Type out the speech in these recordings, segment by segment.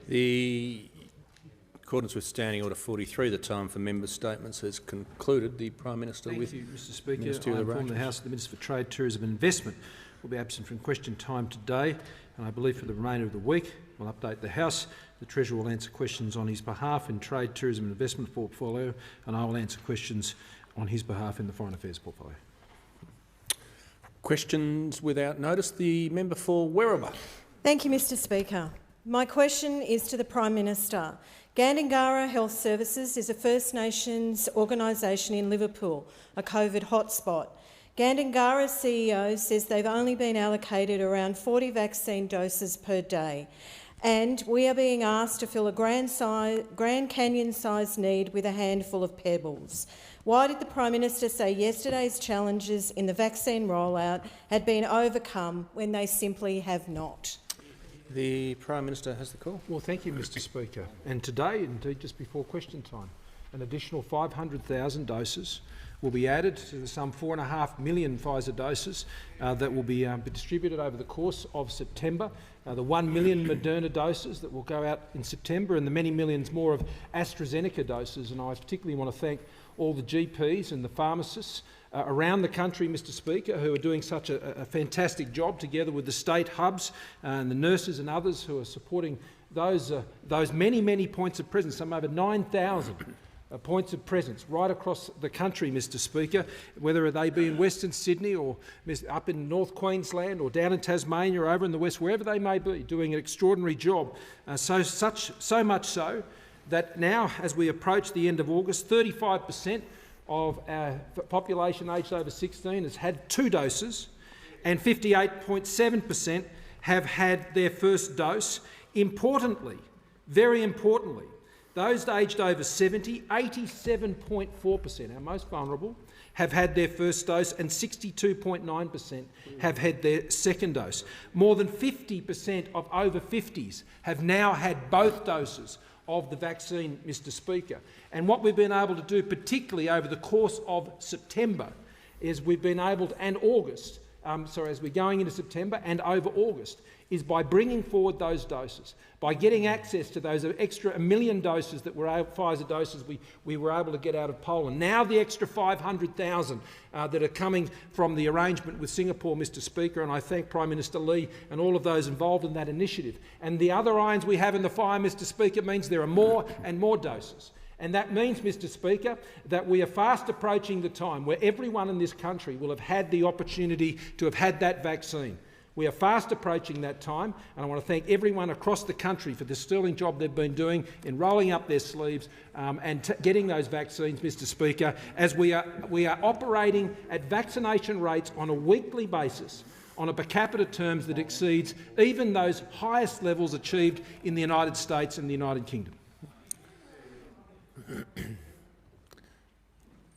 In accordance with Standing Order 43, the time for member statements has concluded. The Prime Minister Thank you, Mr Speaker. I inform the House that the Minister for Trade, Tourism and Investment will be absent from question time today, and I believe for the remainder of the week will update the House. The Treasurer will answer questions on his behalf in Trade, Tourism and Investment portfolio, and I will answer questions on his behalf in the Foreign Affairs portfolio. Questions without notice. The member for Werribee. Thank you, Mr Speaker. My question is to the Prime Minister. Gandangara Health Services is a First Nations organisation in Liverpool, a COVID hotspot. Gandangara's CEO says they've only been allocated around 40 vaccine doses per day, and we are being asked to fill a Grand Canyon-sized need with a handful of pebbles. Why did the Prime Minister say yesterday's challenges in the vaccine rollout had been overcome when they simply have not? The Prime Minister has the call. Well, thank you, Mr Speaker. And today, indeed just before question time, an additional 500,000 doses will be added to the some 4.5 million Pfizer doses that will be distributed over the course of September. The 1 million Moderna doses that will go out in September, and the many millions more of AstraZeneca doses. And I particularly want to thank all the GPs and the pharmacists around the country, Mr Speaker, who are doing such a fantastic job together with the state hubs and the nurses and others who are supporting those many points of presence, some over 9,000 points of presence right across the country, Mr Speaker, whether they be in Western Sydney or up in North Queensland or down in Tasmania or over in the West, wherever they may be, doing an extraordinary job. So much so that now, as we approach the end of August, 35% of our population aged over 16 has had 2 doses, and 58.7% have had their first dose. Importantly, very importantly, those aged over 70, 87.4%, our most vulnerable, have had their first dose, and 62.9% have had their second dose. More than 50% of over 50s have now had both doses of the vaccine, Mr Speaker. And what we've been able to do, particularly over the course of September, is we've been able to, and August, as we're going into September and over August, is by bringing forward those doses, by getting access to those extra 1 million doses that were Pfizer doses we were able to get out of Poland. Now the extra 500,000 that are coming from the arrangement with Singapore, Mr Speaker, and I thank Prime Minister Lee and all of those involved in that initiative. And the other irons we have in the fire, Mr Speaker, means there are more and more doses. And that means, Mr Speaker, that we are fast approaching the time where everyone in this country will have had the opportunity to have had that vaccine. We are fast approaching that time, and I want to thank everyone across the country for the sterling job they've been doing in rolling up their sleeves and getting those vaccines, Mr Speaker, as we are operating at vaccination rates on a weekly basis on a per capita terms that exceeds even those highest levels achieved in the United States and the United Kingdom.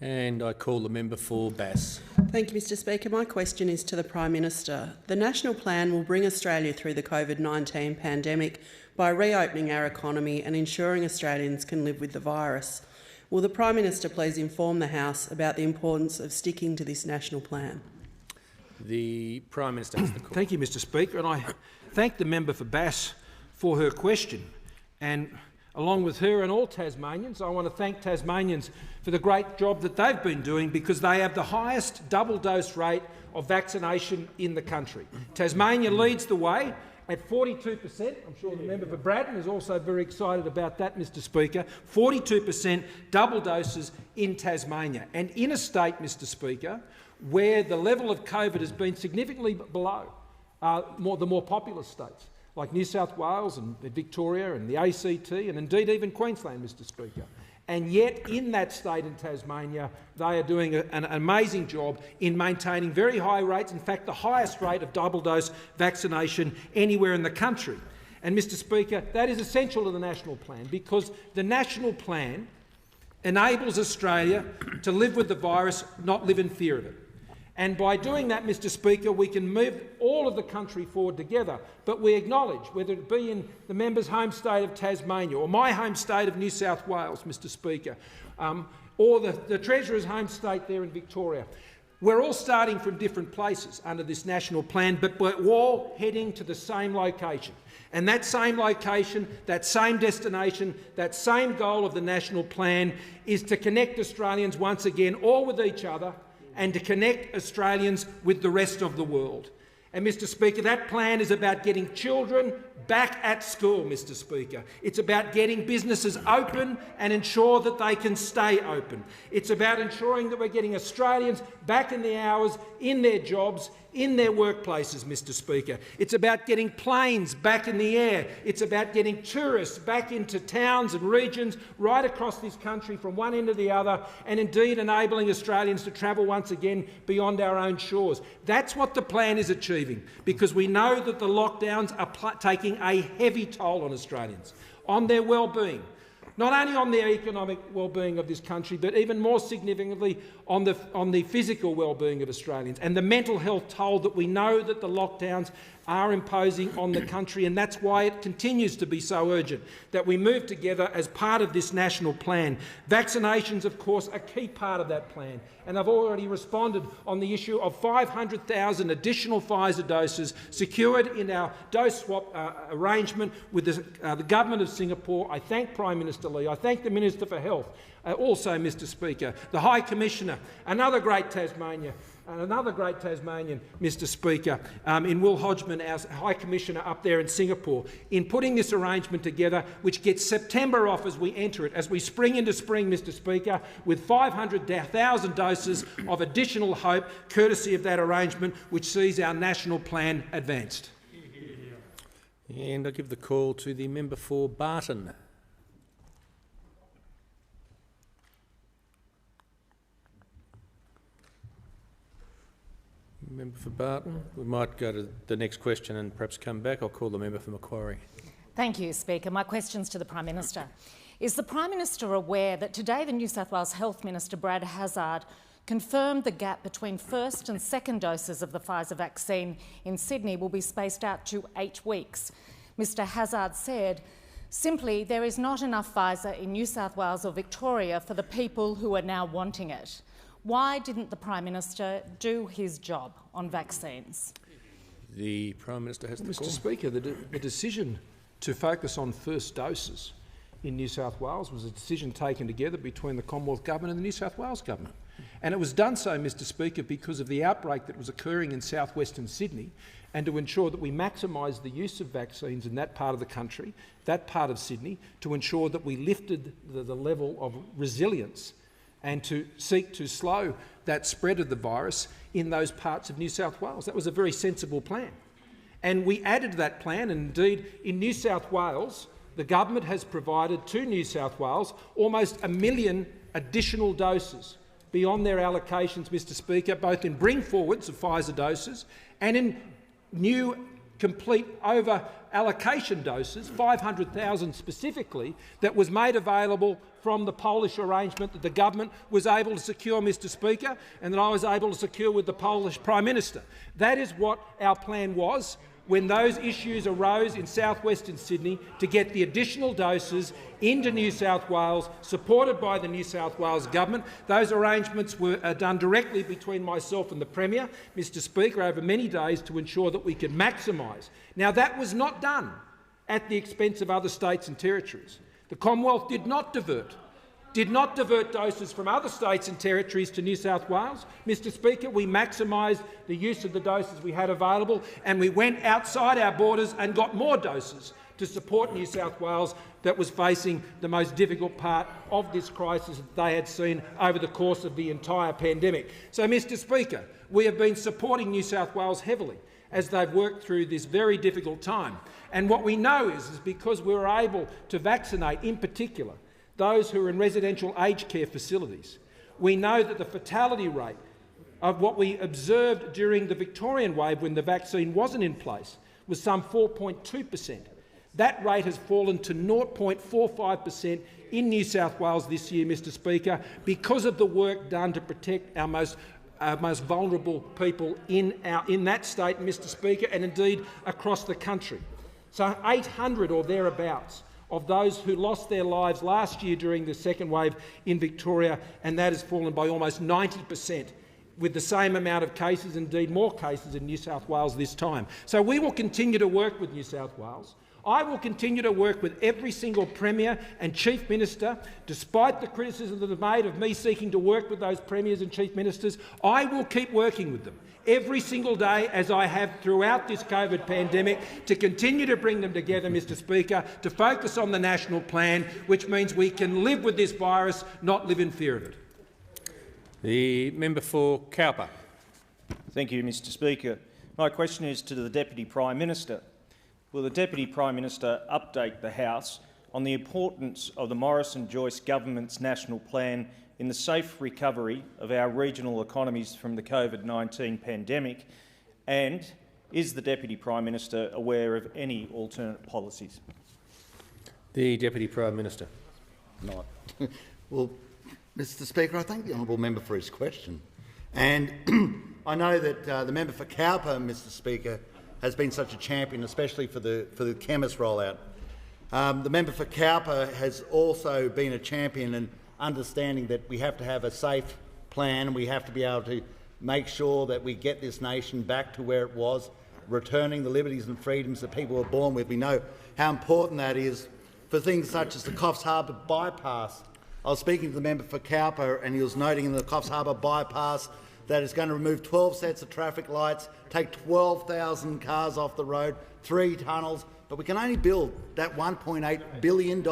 And I call the member for Bass. Thank you, Mr Speaker. My question is to the Prime Minister. The National Plan will bring Australia through the COVID-19 pandemic by reopening our economy and ensuring Australians can live with the virus. Will the Prime Minister please inform the House about the importance of sticking to this National Plan? The Prime Minister has the call. Thank you, Mr Speaker, and I thank the member for Bass for her question. And along with her and all Tasmanians, I want to thank Tasmanians for the great job that they've been doing, because they have the highest double-dose rate of vaccination in the country. Tasmania leads the way at 42%. I'm sure the member for Braddon is also very excited about that, Mr Speaker. 42% double doses in Tasmania. And in a state, Mr Speaker, where the level of COVID has been significantly below the more populous states, like New South Wales and Victoria and the ACT and indeed even Queensland, Mr Speaker. And yet in that state in Tasmania, they are doing an amazing job in maintaining very high rates, in fact the highest rate of double-dose vaccination anywhere in the country. And Mr Speaker, that is essential to the National Plan, because the National Plan enables Australia to live with the virus, not live in fear of it. And by doing that, Mr Speaker, we can move all of the country forward together. But we acknowledge, whether it be in the member's home state of Tasmania or my home state of New South Wales, Mr Speaker, or the Treasurer's home state there in Victoria, we're all starting from different places under this National Plan, but we're all heading to the same location. And that same location, that same destination, that same goal of the national plan is to connect Australians once again, all with each other, and to connect Australians with the rest of the world. And, Mr Speaker, that plan is about getting children back at school, Mr Speaker. It's about getting businesses open and ensure that they can stay open. It's about ensuring that we're getting Australians back in the hours, in their jobs, in their workplaces, Mr Speaker. It's about getting planes back in the air. It's about getting tourists back into towns and regions right across this country from one end to the other, and indeed enabling Australians to travel once again beyond our own shores. That's what the plan is achieving, because we know that the lockdowns are taking a heavy toll on Australians, on their well-being, not only on the economic well-being of this country, but even more significantly on the physical well-being of Australians and the mental health toll that we know that the lockdowns are imposing on the country. And that's why it continues to be so urgent that we move together as part of this national plan. Vaccinations, of course, are a key part of that plan. And I've already responded on the issue of 500,000 additional Pfizer doses secured in our dose swap arrangement with the government of Singapore. I thank Prime Minister Lee. I thank the Minister for Health. Also, Mr Speaker, the High Commissioner, another great Tasmanian, Mr Speaker, in Will Hodgman, our High Commissioner up there in Singapore, in putting this arrangement together, which gets September off as we enter it, as we spring into spring, Mr Speaker, with 500,000 doses of additional hope, courtesy of that arrangement, which sees our national plan advanced. And I give the call to the member for Barton. Member for Barton. We might go to the next question and perhaps come back. I'll call the member for Macquarie. Thank you, Speaker. My question's to the Prime Minister. Is the Prime Minister aware that today the New South Wales Health Minister, Brad Hazzard, confirmed the gap between first and second doses of the Pfizer vaccine in Sydney will be spaced out to 8 weeks? Mr Hazzard said, simply, there is not enough Pfizer in New South Wales or Victoria for the people who are now wanting it. Why didn't the Prime Minister do his job on vaccines? The Prime Minister has the call. Mr Speaker, the decision to focus on first doses in New South Wales was a decision taken together between the Commonwealth Government and the New South Wales Government. And it was done so, Mr Speaker, because of the outbreak that was occurring in south-western Sydney, and to ensure that we maximise the use of vaccines in that part of the country, that part of Sydney, to ensure that we lifted the level of resilience and to seek to slow that spread of the virus in those parts of New South Wales. That was a very sensible plan. And we added to that plan, and indeed in New South Wales, the government has provided to New South Wales almost 1 million additional doses beyond their allocations, Mr Speaker, both in bring forwards of Pfizer doses and in new complete over-allocation doses, 500,000 specifically, that was made available from the Polish arrangement that the government was able to secure, Mr Speaker, and that I was able to secure with the Polish Prime Minister. That is what our plan was when those issues arose in south-western Sydney, to get the additional doses into New South Wales, supported by the New South Wales Government. Those arrangements were done directly between myself and the Premier, Mr Speaker, over many days to ensure that we could maximise. Now, that was not done at the expense of other states and territories. The Commonwealth did not divert doses from other states and territories to New South Wales. Mr Speaker, we maximised the use of the doses we had available, and we went outside our borders and got more doses to support New South Wales that was facing the most difficult part of this crisis that they had seen over the course of the entire pandemic. So, Mr Speaker, we have been supporting New South Wales heavily as they've worked through this very difficult time. And what we know is because we were able to vaccinate, in particular, those who are in residential aged care facilities, we know that the fatality rate of what we observed during the Victorian wave when the vaccine wasn't in place was some 4.2%. That rate has fallen to 0.45% in New South Wales this year, Mr Speaker, because of the work done to protect our most vulnerable people in that state, Mr Speaker, and indeed across the country. So 800 or thereabouts of those who lost their lives last year during the second wave in Victoria, and that has fallen by almost 90%, with the same amount of cases, indeed more cases, in New South Wales this time. So we will continue to work with New South Wales I will continue to work with every single Premier and Chief Minister, despite the criticism that is made of me seeking to work with those Premiers and Chief Ministers. I will keep working with them every single day, as I have throughout this COVID pandemic, to continue to bring them together, Mr Speaker, to focus on the national plan, which means we can live with this virus, not live in fear of it. The member for Cowper. Thank you, Mr Speaker. My question is to the Deputy Prime Minister. Will the Deputy Prime Minister update the House on the importance of the Morrison-Joyce government's national plan in the safe recovery of our regional economies from the COVID-19 pandemic, and is the Deputy Prime Minister aware of any alternate policies? The Deputy Prime Minister. Not. Well, Mr Speaker, I thank the honourable member for his question. And I know that the member for Cowper, Mr Speaker, has been such a champion, especially for the chemist rollout. The member for Cowper has also been a champion in understanding that we have to have a safe plan and we have to be able to make sure that we get this nation back to where it was, returning the liberties and freedoms that people were born with. We know how important that is for things such as the Coffs Harbour bypass. I was speaking to the member for Cowper and he was noting in the Coffs Harbour bypass that it's going to remove 12 sets of traffic lights, take 12,000 cars off the road, 3 tunnels, but we can only build that $1.8 billion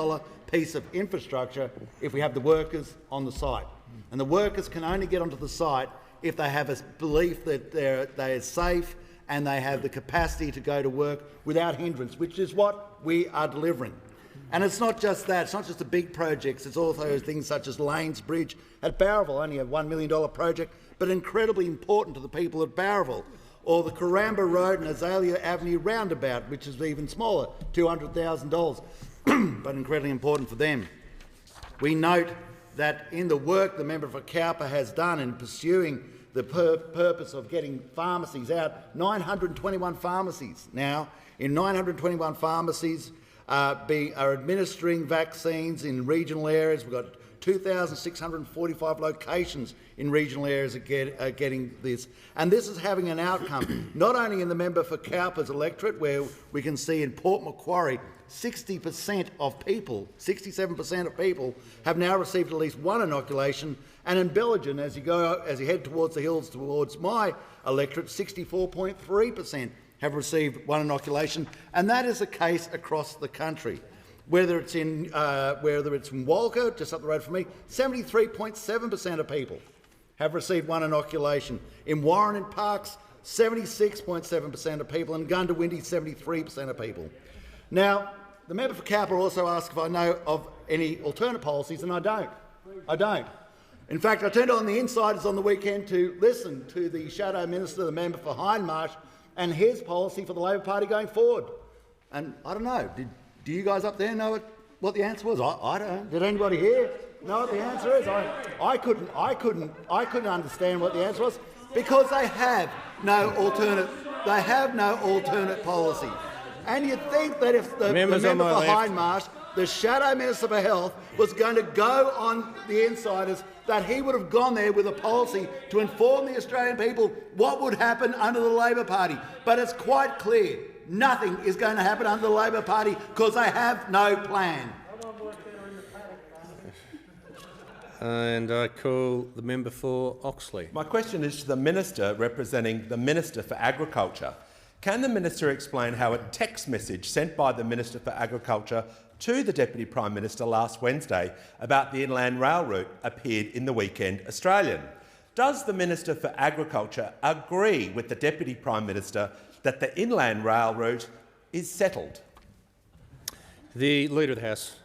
piece of infrastructure if we have the workers on the site. And the workers can only get onto the site if they have a belief that they are safe and they have the capacity to go to work without hindrance, which is what we are delivering. And it's not just that, it's not just the big projects, it's also things such as Lanes Bridge at Barraville, only a $1 million project, but incredibly important to the people of Barraville. Or the Caramba Road and Azalea Avenue roundabout, which is even smaller, $200,000, but incredibly important for them. We note that in the work the member for Cowper has done in pursuing the purpose of getting pharmacies out, 921 pharmacies now, in 921 pharmacies are administering vaccines in regional areas. We've got 2,645 locations in regional areas are getting this. And this is having an outcome, not only in the member for Cowper's electorate, where we can see in Port Macquarie 60% of people, 67% of people have now received at least one inoculation, and in Belgium, as you head towards the hills towards my electorate, 64.3% have received one inoculation, and that is the case across the country. Whether it's in Walker, just up the road from me, 73.7% of people have received one inoculation. In Warren and Parks, 76.7% of people, and Gundawindi, 73% of people. Now, the member for Cowper also asked if I know of any alternate policies, and I don't. I don't. In fact, I turned on the Insiders on the weekend to listen to the Shadow Minister, the member for Hindmarsh, and his policy for the Labor Party going forward. And I don't know, do you guys up there know what the answer was? I don't. Did anybody here know what the answer is? I couldn't understand what the answer was because they have no alternate. They have no alternate policy. And you'd think that if the member for Hindmarsh, the Shadow Minister for Health, was going to go on the Insiders, that he would have gone there with a policy to inform the Australian people what would happen under the Labor Party. But it's quite clear. Nothing is going to happen under the Labor Party because they have no plan. And I call the member for Oxley. My question is to the Minister representing the Minister for Agriculture. Can the Minister explain how a text message sent by the Minister for Agriculture to the Deputy Prime Minister last Wednesday about the inland rail route appeared in the Weekend Australian? Does the Minister for Agriculture agree with the Deputy Prime Minister that the inland rail route is settled? The Leader of the House.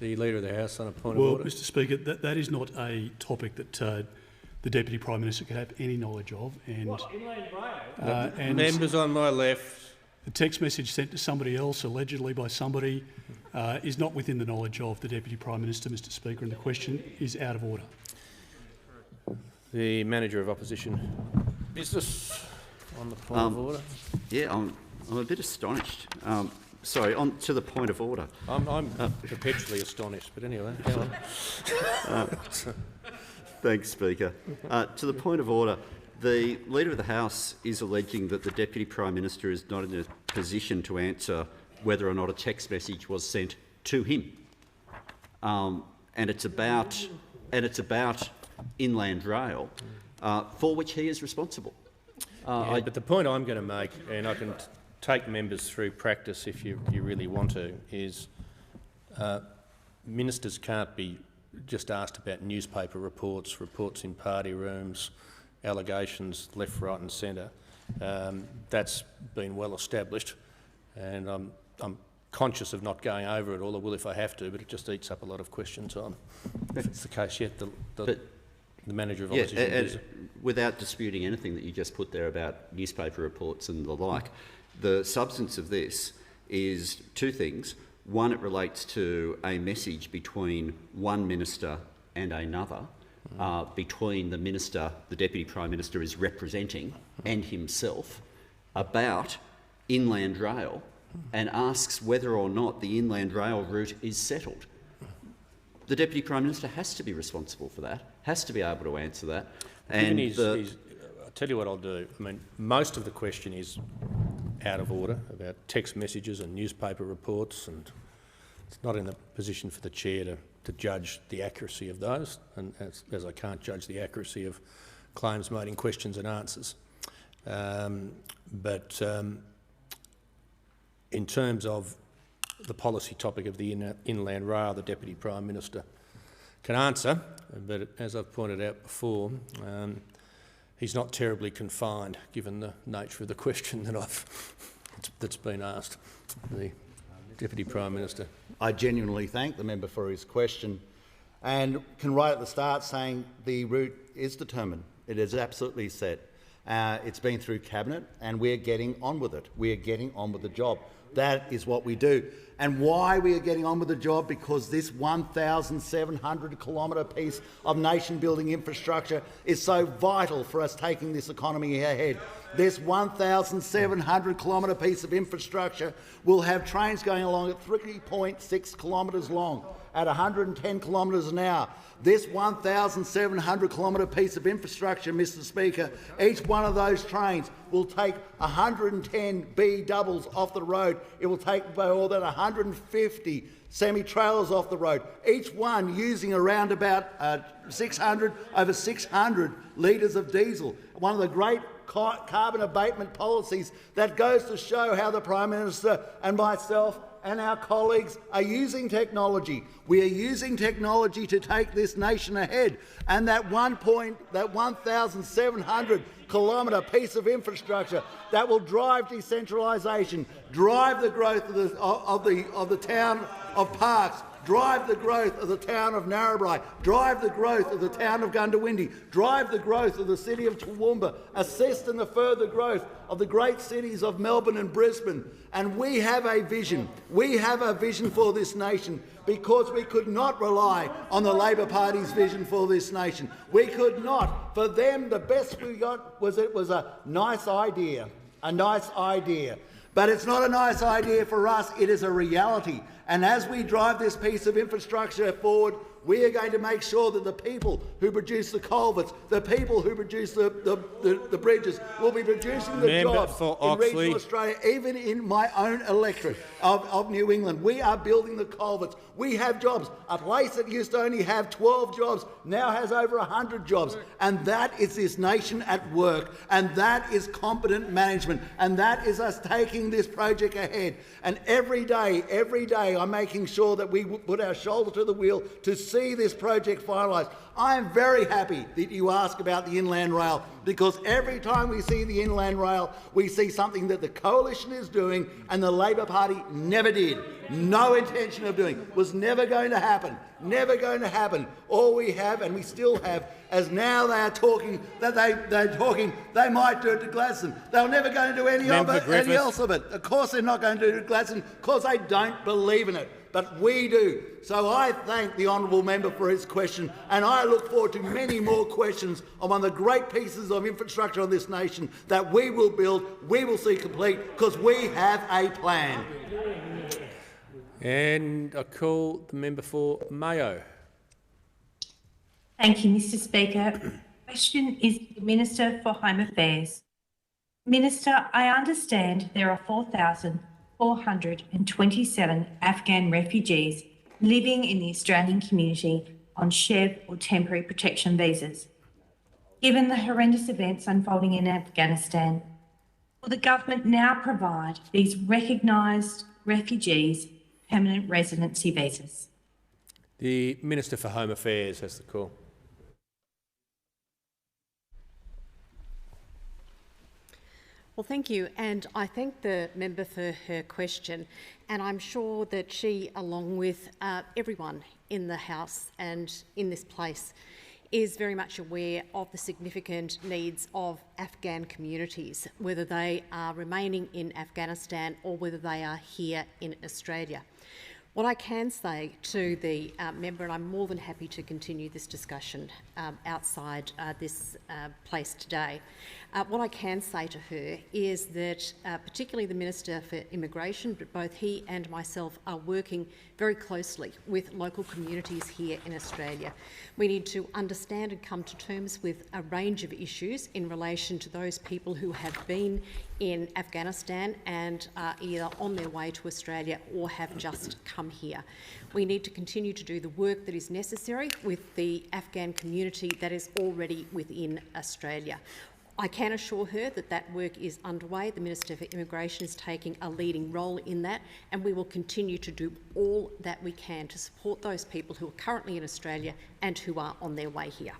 The Leader of the House on a point of order. Well, Mr Speaker, that is not a topic that the Deputy Prime Minister could have any knowledge of. And, and members on my left. The text message sent to somebody else, allegedly by somebody, is not within the knowledge of the Deputy Prime Minister, Mr Speaker, and the question is out of order. The Manager of Opposition Business on the point of order. Yeah, I'm a bit astonished. Sorry, on to the point of order. I'm perpetually astonished, but anyway, go on. Thanks, Speaker. To the point of order, the Leader of the House is alleging that the Deputy Prime Minister is not in a position to answer whether or not a text message was sent to him, and it's about Inland Rail, for which he is responsible. But the point I'm going to make, and I can take members through practice if you really want to, is ministers can't be just asked about newspaper reports, reports in party rooms, allegations left, right and centre. That's been well established, and I'm conscious of not going over it all. I will if I have to, but it just eats up a lot of question time. If it's the case yet, the manager of opposition is... Without disputing anything that you just put there about newspaper reports and the like, the substance of this is two things. One, it relates to a message between one minister and another, between the minister the Deputy Prime Minister is representing and himself, about Inland Rail, and asks whether or not the Inland Rail route is settled. The Deputy Prime Minister has to be responsible for that, has to be able to answer that. And I'll tell you what I'll do. I mean, most of the question is out of order about text messages and newspaper reports, and it's not in the position for the chair to judge the accuracy of those, and as I can't judge the accuracy of claims made in questions and answers. But in terms of the policy topic of the Inland Rail, the Deputy Prime Minister can answer, but as I've pointed out before, he's not terribly confined given the nature of the question that's been asked. The Deputy Prime Minister. I genuinely thank the member for his question, and can right at the start saying the route is determined. It is absolutely set. It's been through Cabinet, and we're getting on with it. We are getting on with the job. That is what we do. And why we are getting on with the job? Because this 1,700-kilometre piece of nation-building infrastructure is so vital for us taking this economy ahead. This 1,700-kilometre piece of infrastructure will have trains going along at 3.6 kilometres long, at 110 kilometres an hour. This 1,700-kilometre piece of infrastructure, Mr Speaker, each one of those trains will take 110 B doubles off the road. It will take more than 150 semi-trailers off the road, each one using around about over 600 litres of diesel. One of the great carbon abatement policies that goes to show how the Prime Minister and myself and our colleagues are using technology. We are using technology to take this nation ahead, and that 1,700-kilometre piece of infrastructure that will drive decentralisation, drive the growth of the town of Parks, drive the growth of the town of Narrabri, drive the growth of the town of Gundawindi, drive the growth of the city of Toowoomba, assist in the further growth of the great cities of Melbourne and Brisbane. And we have a vision. We have a vision for this nation, because we could not rely on the Labor Party's vision for this nation. We could not. For them, the best we got was it was a nice idea, a nice idea. But it's not a nice idea for us, it is a reality. And as we drive this piece of infrastructure forward, we are going to make sure that the people who produce the culverts, the people who produce the bridges, will be producing the jobs in regional Australia, even in my own electorate of New England. We are building the culverts. We have jobs. A place that used to only have 12 jobs now has over 100 jobs. And that is this nation at work. And that is competent management. And that is us taking this project ahead. And every day, I'm making sure that we put our shoulder to the wheel to see this project finalised. I am very happy that you ask about the Inland Rail, because every time we see the Inland Rail, we see something that the Coalition is doing and the Labor Party never did. No intention of doing. Was never going to happen. Never going to happen. All we have, and we still have, as now they are talking that they might do it to Gladstone. They're never going to do any else of it. Of course they're not going to do it to Gladstone, because they don't believe in it. But we do. So I thank the honourable member for his question, and I look forward to many more questions on one of the great pieces of infrastructure on this nation that we will build, we will see complete, because we have a plan. And I call the member for Mayo. Thank you, Mr Speaker. Question is to the Minister for Home Affairs. Minister, I understand there are 4,427 Afghan refugees living in the Australian community on SHEV or temporary protection visas. Given the horrendous events unfolding in Afghanistan, will the government now provide these recognised refugees permanent residency visas? The Minister for Home Affairs has the call. Well, thank you, and I thank the member for her question, and I'm sure that she, along with everyone in the House and in this place, is very much aware of the significant needs of Afghan communities, whether they are remaining in Afghanistan or whether they are here in Australia. What I can say to the member, and I'm more than happy to continue this discussion outside this place today, what I can say to her is that particularly the Minister for Immigration, but both he and myself are working very closely with local communities here in Australia. We need to understand and come to terms with a range of issues in relation to those people who have been in Afghanistan and are either on their way to Australia or have just come here. We need to continue to do the work that is necessary with the Afghan community that is already within Australia. I can assure her that that work is underway. The Minister for Immigration is taking a leading role in that, and we will continue to do all that we can to support those people who are currently in Australia and who are on their way here.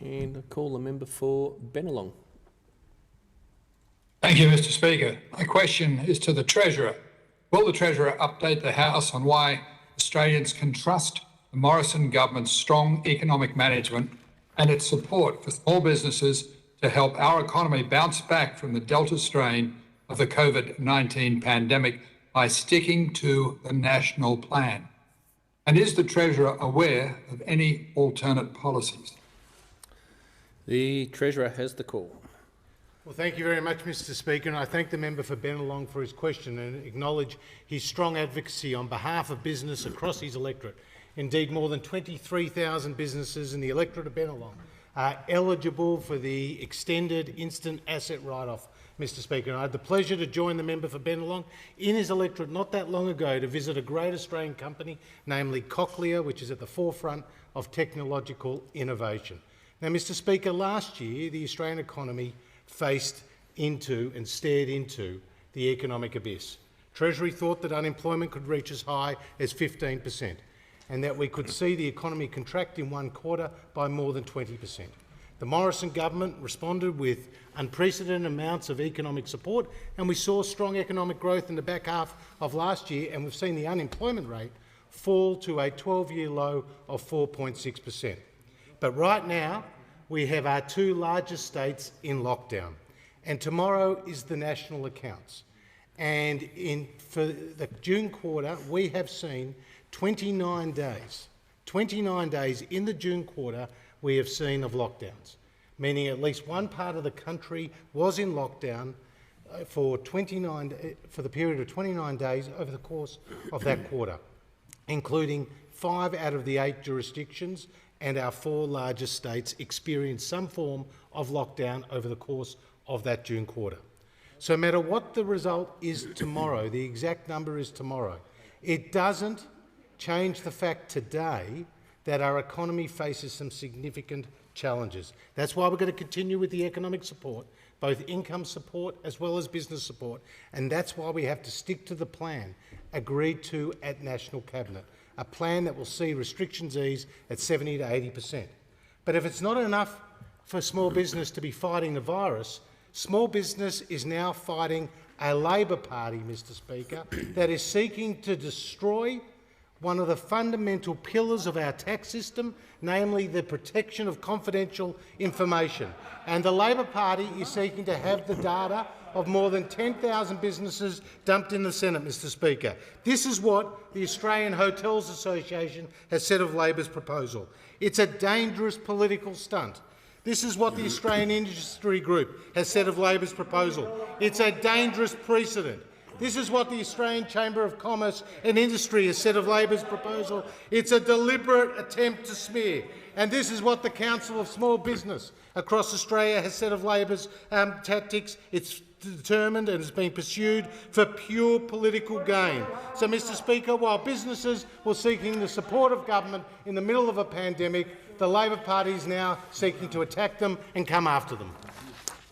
And I call the member for Bennelong. Thank you, Mr Speaker. My question is to the Treasurer. Will the Treasurer update the House on why Australians can trust the Morrison government's strong economic management and its support for small businesses to help our economy bounce back from the Delta strain of the COVID-19 pandemic by sticking to the national plan? And is the Treasurer aware of any alternate policies? The Treasurer has the call. Well, thank you very much, Mr Speaker, and I thank the member for Bennelong for his question and acknowledge his strong advocacy on behalf of business across his electorate. Indeed, more than 23,000 businesses in the electorate of Bennelong are eligible for the extended instant asset write-off, Mr Speaker. And I had the pleasure to join the member for Bennelong in his electorate not that long ago to visit a great Australian company, namely Cochlear, which is at the forefront of technological innovation. Now, Mr Speaker, last year the Australian economy faced into and stared into the economic abyss. Treasury thought that unemployment could reach as high as 15%. And that we could see the economy contract in one quarter by more than 20%. The Morrison government responded with unprecedented amounts of economic support, and we saw strong economic growth in the back half of last year, and we've seen the unemployment rate fall to a 12-year low of 4.6%. But right now, we have our two largest states in lockdown, and tomorrow is the national accounts. And for the June quarter, we have seen 29 days in the June quarter we have seen of lockdowns, meaning at least one part of the country was in lockdown for the period of 29 days over the course of that quarter, including 5 out of the 8 jurisdictions, and our 4 largest states experienced some form of lockdown over the course of that June quarter. So no matter what the result is tomorrow, the exact number is tomorrow, it doesn't change the fact today that our economy faces some significant challenges. That's why we're going to continue with the economic support, both income support as well as business support, and that's why we have to stick to the plan agreed to at National Cabinet, a plan that will see restrictions ease at 70 to 80%. But if it's not enough for small business to be fighting the virus, small business is now fighting a Labor Party, Mr Speaker, that is seeking to destroy one of the fundamental pillars of our tax system, namely the protection of confidential information. And the Labor Party is seeking to have the data of more than 10,000 businesses dumped in the Senate, Mr Speaker. This is what the Australian Hotels Association has said of Labor's proposal. It's a dangerous political stunt. This is what the Australian Industry Group has said of Labor's proposal. It's a dangerous precedent. This is what the Australian Chamber of Commerce and Industry has said of Labor's proposal. It's a deliberate attempt to smear. And this is what the Council of Small Business across Australia has said of Labor's tactics. It's determined and has been pursued for pure political gain. So, Mr Speaker, while businesses were seeking the support of government in the middle of a pandemic, the Labor Party is now seeking to attack them and come after them.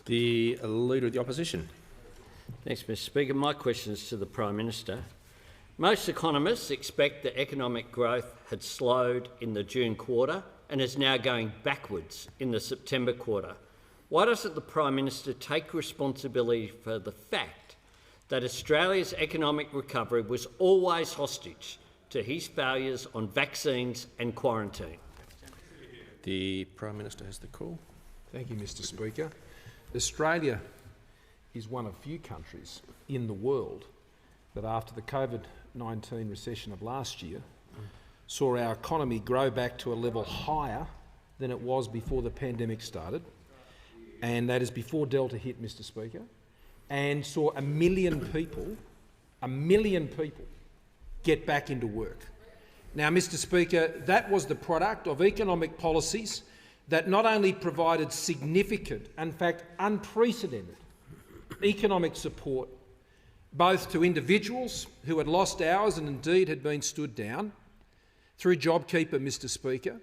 The Leader of the Opposition. Thanks, Mr Speaker. My question is to the Prime Minister. Most economists expect that economic growth had slowed in the June quarter and is now going backwards in the September quarter. Why doesn't the Prime Minister take responsibility for the fact that Australia's economic recovery was always hostage to his failures on vaccines and quarantine? The Prime Minister has the call. Thank you, Mr Speaker. Australia is one of few countries in the world that, after the COVID-19 recession of last year, saw our economy grow back to a level higher than it was before the pandemic started, and that is before Delta hit, Mr Speaker, and saw 1 million people get back into work. Now, Mr Speaker, that was the product of economic policies that not only provided significant, in fact unprecedented, economic support both to individuals who had lost hours and indeed had been stood down through JobKeeper, Mr Speaker,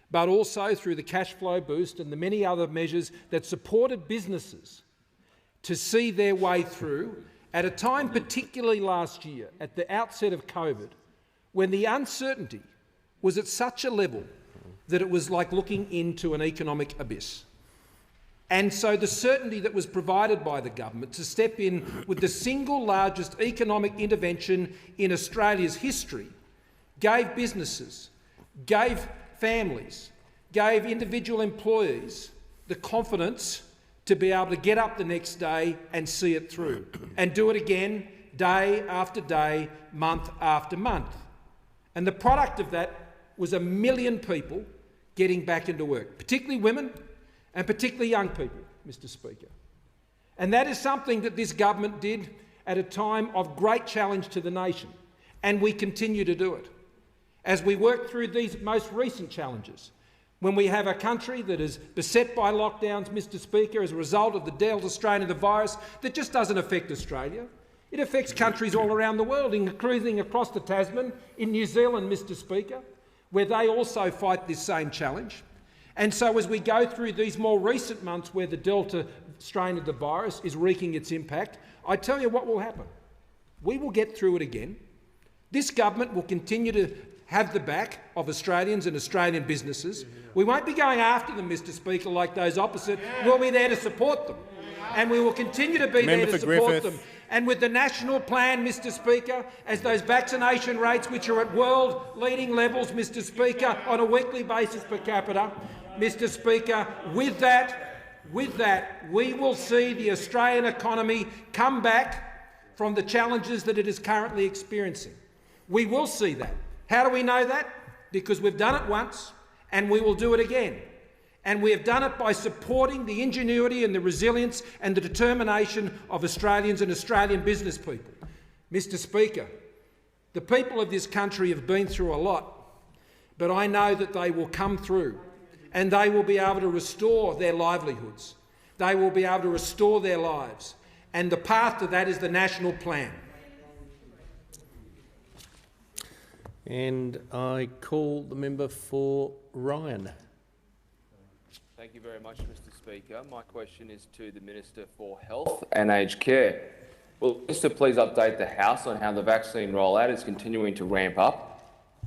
but also through the cash flow boost and the many other measures that supported businesses to see their way through at a time, particularly last year, at the outset of COVID, when the uncertainty was at such a level that it was like looking into an economic abyss. And so the certainty that was provided by the government to step in with the single largest economic intervention in Australia's history gave businesses, gave families, gave individual employees the confidence to be able to get up the next day and see it through, and do it again day after day, month after month. And the product of that was 1 million people getting back into work, particularly women and particularly young people, Mr Speaker. And that is something that this government did at a time of great challenge to the nation, and we continue to do it. As we work through these most recent challenges, when we have a country that is beset by lockdowns, Mr Speaker, as a result of the Delta strain of the virus, that just doesn't affect Australia. It affects countries all around the world, including across the Tasman, in New Zealand, Mr Speaker, where they also fight this same challenge. And so as we go through these more recent months where the Delta strain of the virus is wreaking its impact, I tell you what will happen. We will get through it again. This government will continue to have the back of Australians and Australian businesses. We won't be going after them, Mr Speaker, like those opposite. We'll be there to support them. And we will continue to be there to support them. And with the national plan, Mr Speaker, as those vaccination rates, which are at world-leading levels, Mr Speaker, on a weekly basis per capita, Mr Speaker, with that, we will see the Australian economy come back from the challenges that it is currently experiencing. We will see that. How do we know that? Because we've done it once and we will do it again. And we have done it by supporting the ingenuity and the resilience and the determination of Australians and Australian business people. Mr Speaker, the people of this country have been through a lot, but I know that they will come through and they will be able to restore their livelihoods. They will be able to restore their lives. And the path to that is the national plan. And I call the member for Ryan. Thank you very much, Mr Speaker. My question is to the Minister for Health and Aged Care. Will the Minister please update the House on how the vaccine rollout is continuing to ramp up,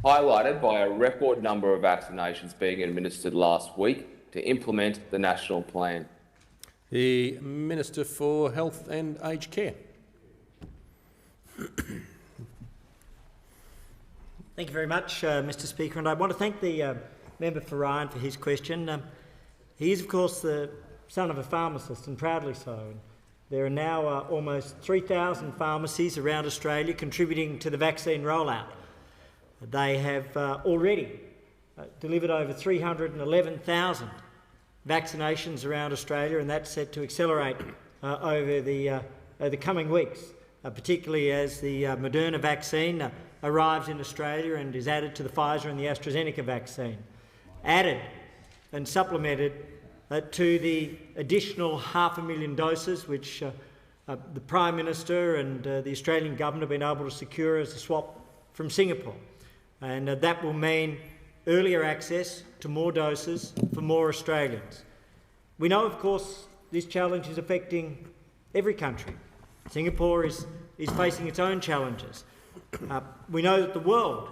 highlighted by a record number of vaccinations being administered last week to implement the national plan? The Minister for Health and Aged Care. Thank you very much, Mr Speaker, and I want to thank the member for Ryan for his question. He is, of course, the son of a pharmacist, and proudly so. And there are now almost 3,000 pharmacies around Australia contributing to the vaccine rollout. They have already delivered over 311,000 vaccinations around Australia, and that's set to accelerate over the coming weeks particularly as the Moderna vaccine arrives in Australia and is added to the Pfizer and the AstraZeneca vaccine. Added and supplemented to the additional 500,000 doses which the Prime Minister and the Australian Government have been able to secure as a swap from Singapore. And that will mean earlier access to more doses for more Australians. We know, of course, this challenge is affecting every country. Singapore is facing its own challenges. We know that the world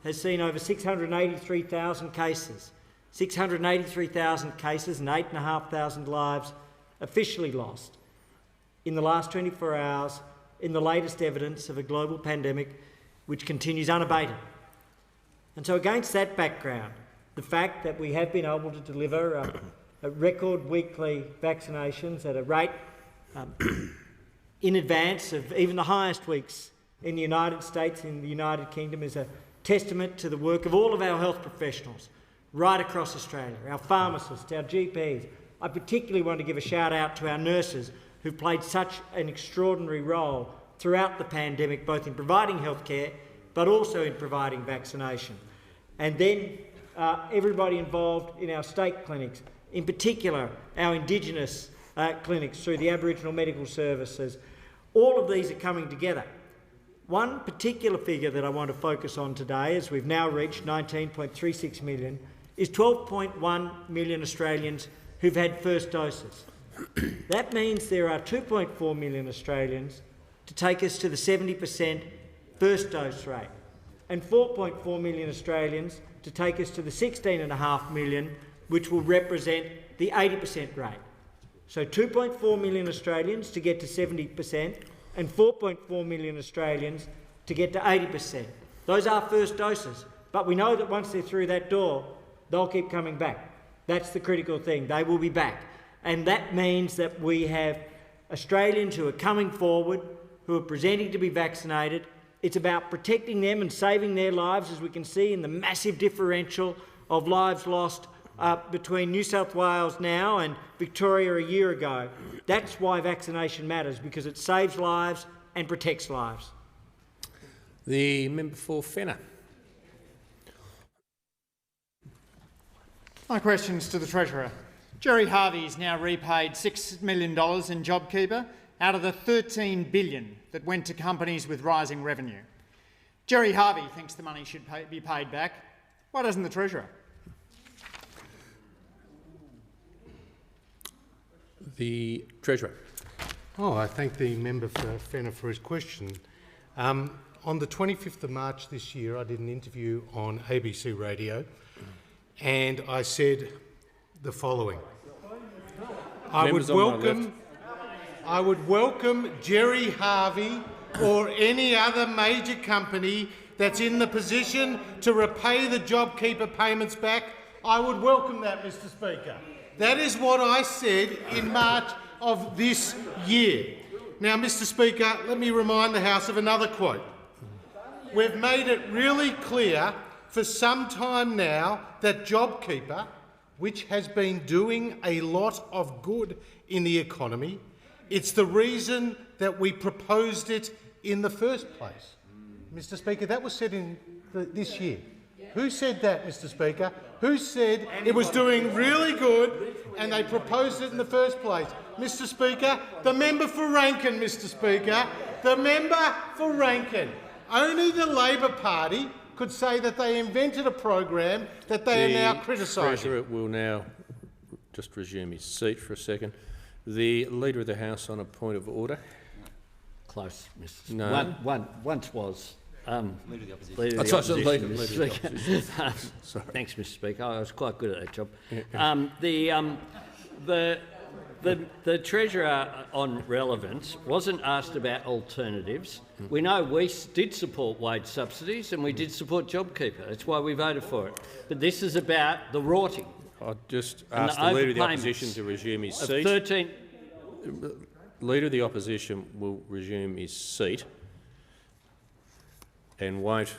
has seen over 683,000 cases, 683,000 cases and 8,500 lives officially lost in the last 24 hours in the latest evidence of a global pandemic which continues unabated. And so against that background, the fact that we have been able to deliver a record weekly vaccinations at a rate in advance of even the highest weeks in the United States and the United Kingdom is a testament to the work of all of our health professionals right across Australia, our pharmacists, our GPs. I particularly want to give a shout out to our nurses who played such an extraordinary role throughout the pandemic, both in providing healthcare but also in providing vaccination. And then everybody involved in our state clinics, in particular our Indigenous clinics through the Aboriginal Medical Services. All of these are coming together. One particular figure that I want to focus on today, as we've now reached 19.36 million, is 12.1 million Australians who've had first doses. That means there are 2.4 million Australians to take us to the 70% first dose rate, and 4.4 million Australians to take us to the 16.5 million, which will represent the 80% rate. So 2.4 million Australians to get to 70% and 4.4 million Australians to get to 80%. Those are first doses, but we know that once they're through that door, they'll keep coming back. That's the critical thing. They will be back. And that means that we have Australians who are coming forward, who are presenting to be vaccinated. It's about protecting them and saving their lives, as we can see in the massive differential of lives lost between New South Wales now and Victoria a year ago. That's why vaccination matters, because it saves lives and protects lives. The member for Fenner. My question's to the Treasurer. Gerry Harvey's now repaid $6 million in JobKeeper out of the $13 billion that went to companies with rising revenue. Gerry Harvey thinks the money should be paid back. Why doesn't the Treasurer? The Treasurer. I thank the member for Fenner for his question. On the 25th of March this year, I did an interview on ABC Radio, and I said the following. I would welcome Gerry Harvey or any other major company that's in the position to repay the JobKeeper payments back. I would welcome that, Mr. Speaker. That is what I said in March of this year. Now, Mr. Speaker, let me remind the House of another quote. We've made it really clear for some time now that JobKeeper, which has been doing a lot of good in the economy, it's the reason that we proposed it in the first place. Mr. Speaker, that was said in this year. Who said that, Mr. Speaker? Who said it was doing really good and they proposed it in the first place? Mr. Speaker, the member for Rankin, Mr. Speaker, the member for Rankin. Only the Labor Party could say that they invented a program that they are now criticising. The Treasurer will now just resume his seat for a second. The Leader of the House on a point of order. Close, Mr. No. Once was. Leader of the Opposition. Leader of the Opposition, Mr. Speaker. Sorry. Thanks, Mr. Speaker. I was quite good at that job. Yeah. The Treasurer on relevance wasn't asked about alternatives. We know we did support wage subsidies and we did support JobKeeper. That's why we voted for it. But this is about the rorting. I'll just ask the Leader of the Opposition to resume his seat. Leader of the Opposition will resume his seat and won't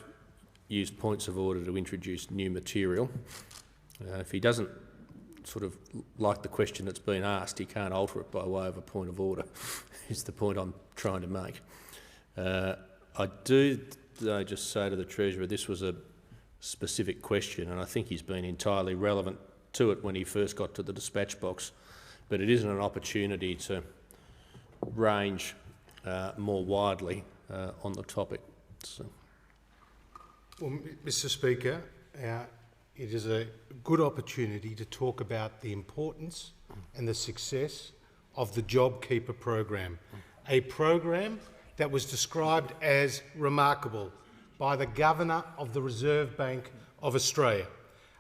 use points of order to introduce new material. If he doesn't sort of like the question that's been asked, he can't alter it by way of a point of order, is the point I'm trying to make. I do, though, just say to the Treasurer, this was a specific question, and I think he's been entirely relevant to it when he first got to the dispatch box, but it isn't an opportunity to range more widely on the topic. So. Well, Mr. Speaker, it is a good opportunity to talk about the importance and the success of the JobKeeper program, a program that was described as remarkable by the Governor of the Reserve Bank of Australia,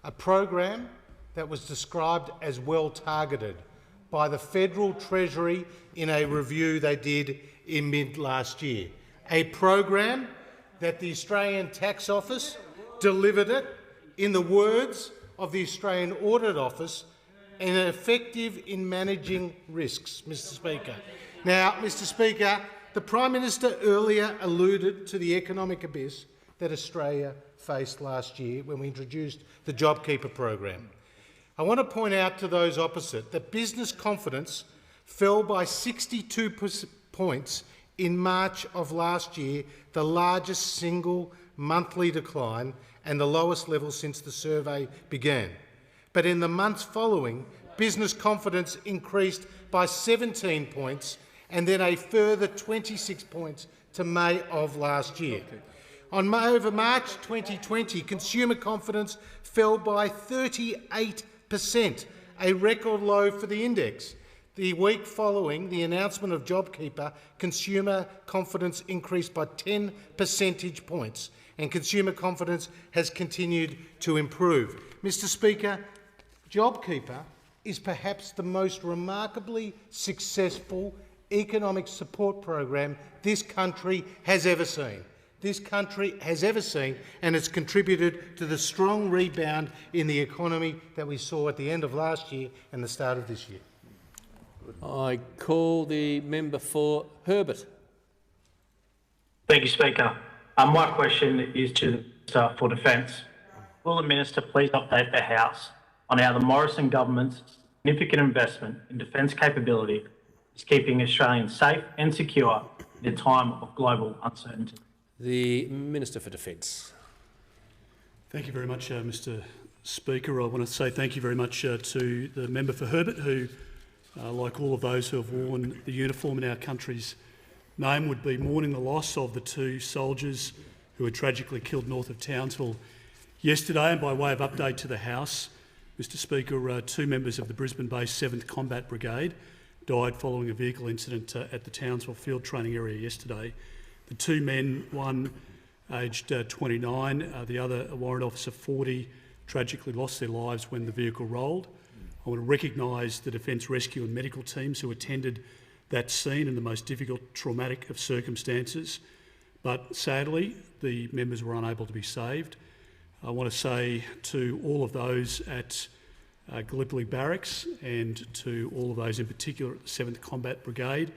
a program that was described as well targeted by the Federal Treasury in a review they did in mid-last year, a program that the Australian Tax Office delivered it, in the words of the Australian Audit Office, and effective in managing risks, Mr. Speaker. Now, Mr. Speaker, the Prime Minister earlier alluded to the economic abyss that Australia faced last year when we introduced the JobKeeper program. I want to point out to those opposite that business confidence fell by 62 points in March of last year, the largest single monthly decline and the lowest level since the survey began. But in the months following, business confidence increased by 17 points and then a further 26 points to May of last year. Over March 2020, consumer confidence fell by 38%, a record low for the index. The week following the announcement of JobKeeper, consumer confidence increased by 10 percentage points, and consumer confidence has continued to improve. Mr. Speaker, JobKeeper is perhaps the most remarkably successful economic support program this country has ever seen. And it's contributed to the strong rebound in the economy that we saw at the end of last year and the start of this year. I call the member for Herbert. Thank you, Speaker. My question is to the Minister for Defence. Will the Minister please update the House on how the Morrison government's significant investment in defence capability is keeping Australians safe and secure in a time of global uncertainty? The Minister for Defence. Thank you very much, Mr. Speaker. I want to say thank you very much to the member for Herbert, who, like all of those who have worn the uniform in our country's name, would be mourning the loss of the two soldiers who were tragically killed north of Townsville yesterday. And by way of update to the House, Mr. Speaker, two members of the Brisbane-based 7th Combat Brigade died following a vehicle incident at the Townsville field training area yesterday. The two men, one aged 29, the other a warrant officer 40, tragically lost their lives when the vehicle rolled. I want to recognise the Defence Rescue and medical teams who attended that scene in the most difficult, traumatic of circumstances, but sadly the members were unable to be saved. I want to say to all of those at Gallipoli Barracks and to all of those in particular at the 7th Combat Brigade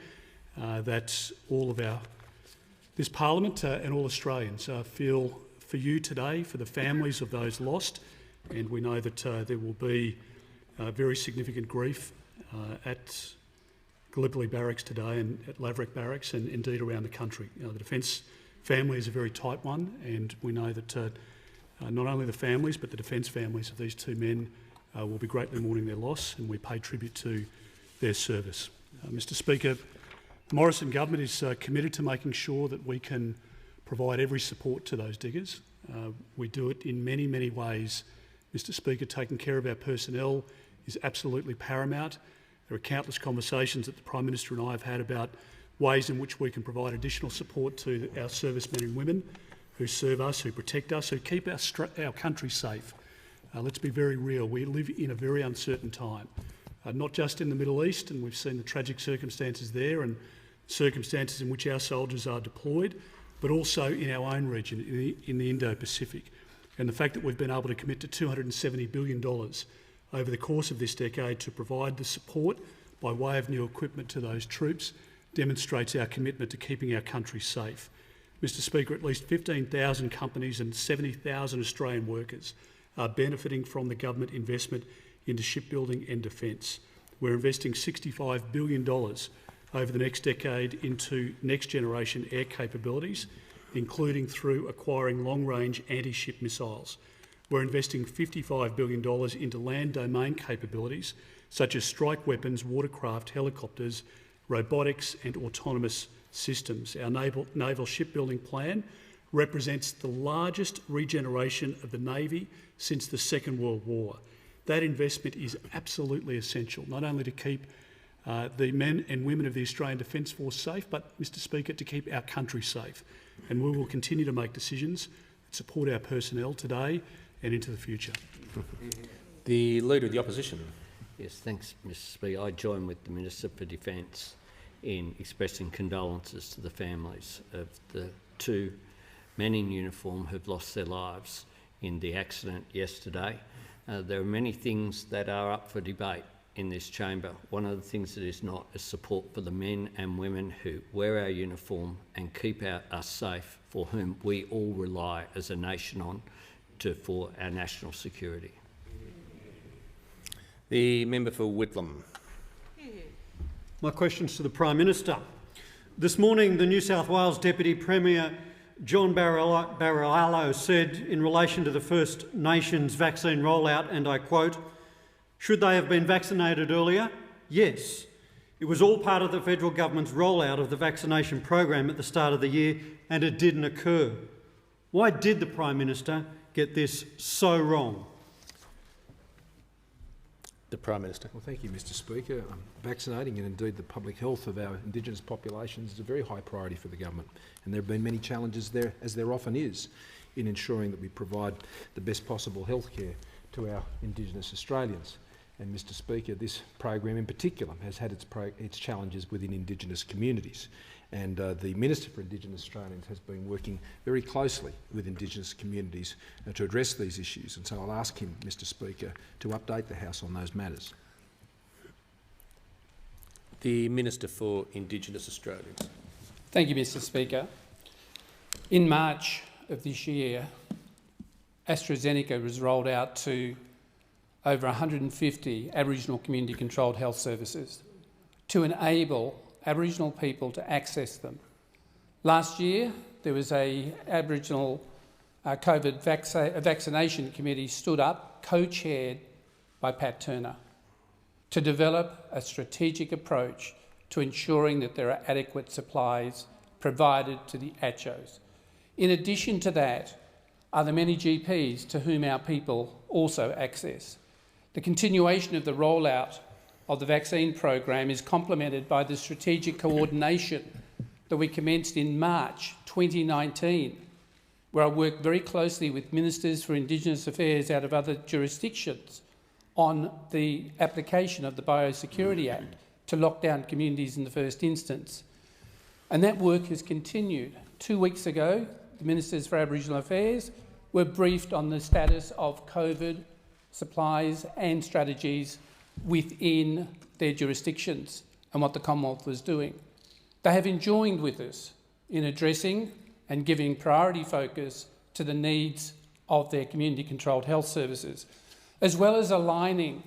that all of this Parliament and all Australians feel for you today, for the families of those lost, and we know that there will be very significant grief at Gallipoli Barracks today and at Laverick Barracks and indeed around the country. The Defence family is a very tight one, and we know that not only the families but the Defence families of these two men will be greatly mourning their loss, and we pay tribute to their service. Mr. Speaker, the Morrison government is committed to making sure that we can provide every support to those diggers. We do it in many, many ways. Mr. Speaker, taking care of our personnel is absolutely paramount. There are countless conversations that the Prime Minister and I have had about ways in which we can provide additional support to our servicemen and women who serve us, who protect us, who keep our country safe. Let's be very real. We live in a very uncertain time, not just in the Middle East, and we've seen the tragic circumstances there and circumstances in which our soldiers are deployed, but also in our own region, in the Indo-Pacific. And the fact that we've been able to commit to $270 billion over the course of this decade to provide the support by way of new equipment to those troops demonstrates our commitment to keeping our country safe. Mr. Speaker, at least 15,000 companies and 70,000 Australian workers are benefiting from the government investment into shipbuilding and defence. We're investing $65 billion over the next decade into next-generation air capabilities, including through acquiring long-range anti-ship missiles. We're investing $55 billion into land domain capabilities, such as strike weapons, watercraft, helicopters, robotics and autonomous systems. Our naval shipbuilding plan represents the largest regeneration of the Navy since the Second World War. That investment is absolutely essential, not only to keep the men and women of the Australian Defence Force safe, but, Mr Speaker, to keep our country safe. And we will continue to make decisions that support our personnel today and into the future. The Leader of the Opposition. Yes, thanks, Mr Speaker. I join with the Minister for Defence in expressing condolences to the families of the two men in uniform who've lost their lives in the accident yesterday. There are many things that are up for debate in this chamber. One of the things that is not is support for the men and women who wear our uniform and keep us safe, for whom we all rely as a nation on for our national security. The member for Whitlam. My question's to the Prime Minister. This morning, the New South Wales Deputy Premier John Barilalo said in relation to the First Nations vaccine rollout, and I quote, "Should they have been vaccinated earlier? Yes. It was all part of the federal government's rollout of the vaccination program at the start of the year, and it didn't occur." Why did the Prime Minister get this so wrong? The Prime Minister. Well, thank you, Mr Speaker. Vaccinating and indeed the public health of our Indigenous populations is a very high priority for the government, and there have been many challenges there, as there often is, in ensuring that we provide the best possible health care to our Indigenous Australians. And, Mr Speaker, this program in particular has had its challenges within Indigenous communities. And the Minister for Indigenous Australians has been working very closely with Indigenous communities to address these issues. And so I'll ask him, Mr Speaker, to update the House on those matters. The Minister for Indigenous Australians. Thank you, Mr Speaker. In March of this year, AstraZeneca was rolled out to over 150 Aboriginal community-controlled health services to enable Aboriginal people to access them. Last year, there was an Aboriginal COVID vaccination committee stood up, co-chaired by Pat Turner, to develop a strategic approach to ensuring that there are adequate supplies provided to the ACCHOs. In addition to that are the many GPs to whom our people also access. The continuation of the rollout of the vaccine program is complemented by the strategic coordination that we commenced in March 2019, where I worked very closely with Ministers for Indigenous Affairs out of other jurisdictions on the application of the Biosecurity Act to lock down communities in the first instance. And that work has continued. 2 weeks ago, the Ministers for Aboriginal Affairs were briefed on the status of COVID supplies and strategies within their jurisdictions and what the Commonwealth was doing. They have joined with us in addressing and giving priority focus to the needs of their community-controlled health services, as well as aligning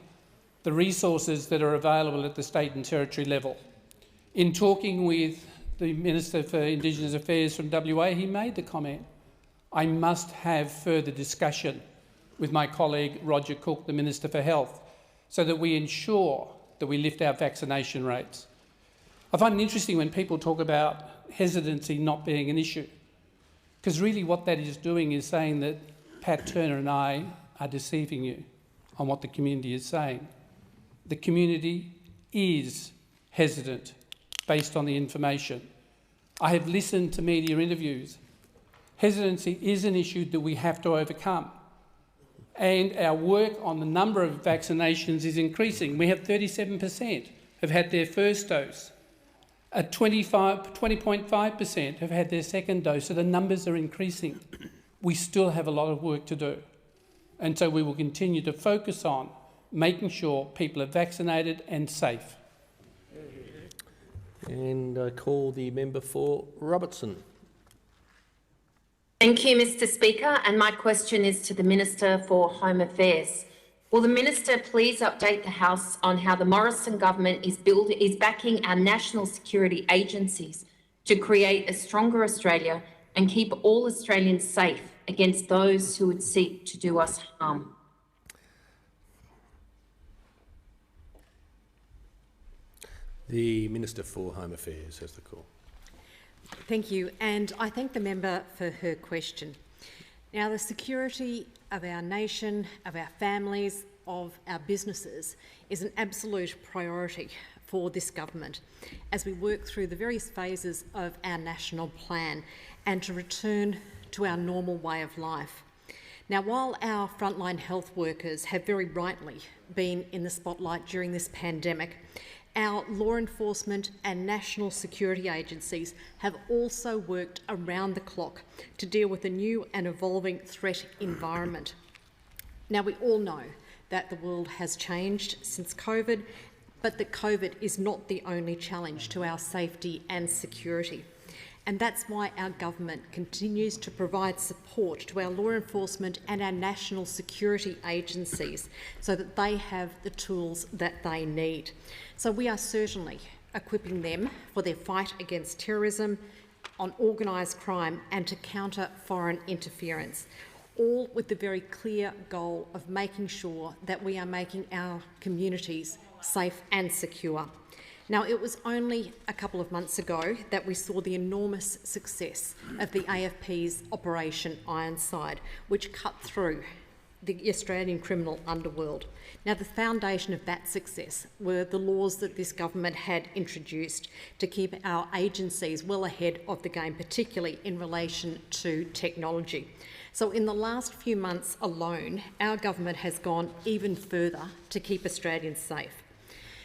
the resources that are available at the state and territory level. In talking with the Minister for Indigenous Affairs from WA, he made the comment, "I must have further discussion with my colleague Roger Cook, the Minister for Health, so that we ensure that we lift our vaccination rates." I find it interesting when people talk about hesitancy not being an issue, because really what that is doing is saying that Pat Turner and I are deceiving you on what the community is saying. The community is hesitant based on the information. I have listened to media interviews. Hesitancy is an issue that we have to overcome. And our work on the number of vaccinations is increasing. We have 37% have had their first dose. 20.5% have had their second dose, so the numbers are increasing. We still have a lot of work to do. And so we will continue to focus on making sure people are vaccinated and safe. And I call the member for Robertson. Thank you, Mr Speaker, and my question is to the Minister for Home Affairs. Will the Minister please update the House on how the Morrison government is backing our national security agencies to create a stronger Australia and keep all Australians safe against those who would seek to do us harm? The Minister for Home Affairs has the call. Thank you, and I thank the member for her question. Now, the security of our nation, of our families, of our businesses is an absolute priority for this government as we work through the various phases of our national plan and to return to our normal way of life. Now, while our frontline health workers have very rightly been in the spotlight during this pandemic, our law enforcement and national security agencies have also worked around the clock to deal with a new and evolving threat environment. Now, we all know that the world has changed since COVID, but that COVID is not the only challenge to our safety and security. And that's why our government continues to provide support to our law enforcement and our national security agencies so that they have the tools that they need. So we are certainly equipping them for their fight against terrorism, on organised crime and to counter foreign interference, all with the very clear goal of making sure that we are making our communities safe and secure. Now, it was only a couple of months ago that we saw the enormous success of the AFP's Operation Ironside, which cut through the Australian criminal underworld. Now, the foundation of that success were the laws that this government had introduced to keep our agencies well ahead of the game, particularly in relation to technology. So in the last few months alone, our government has gone even further to keep Australians safe.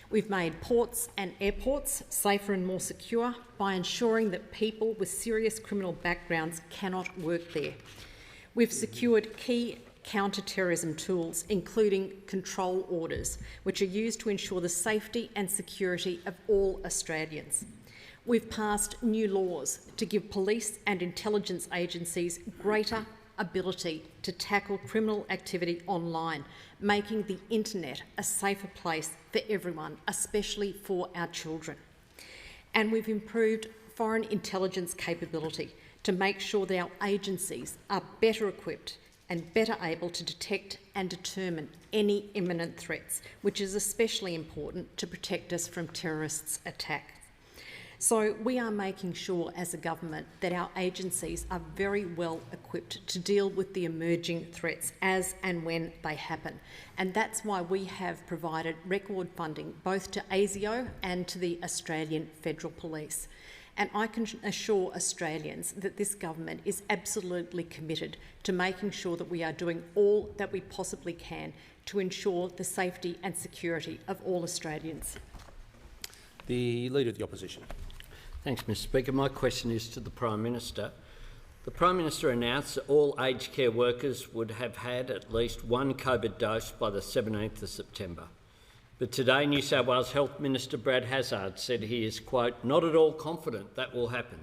We've made ports and airports safer and more secure by ensuring that people with serious criminal backgrounds cannot work there. We've secured key counter-terrorism tools, including control orders, which are used to ensure the safety and security of all Australians. We've passed new laws to give police and intelligence agencies greater ability to tackle criminal activity online, making the internet a safer place for everyone, especially for our children. And we've improved foreign intelligence capability to make sure that our agencies are better equipped and better able to detect and determine any imminent threats, which is especially important to protect us from terrorists' attacks. So we are making sure as a government that our agencies are very well equipped to deal with the emerging threats as and when they happen. And that's why we have provided record funding both to ASIO and to the Australian Federal Police. And I can assure Australians that this government is absolutely committed to making sure that we are doing all that we possibly can to ensure the safety and security of all Australians. The Leader of the Opposition. Thanks, Mr Speaker. My question is to the Prime Minister. The Prime Minister announced that all aged care workers would have had at least one COVID dose by the 17th of September. But today, New South Wales Health Minister Brad Hazzard said he is, quote, not at all confident that will happen.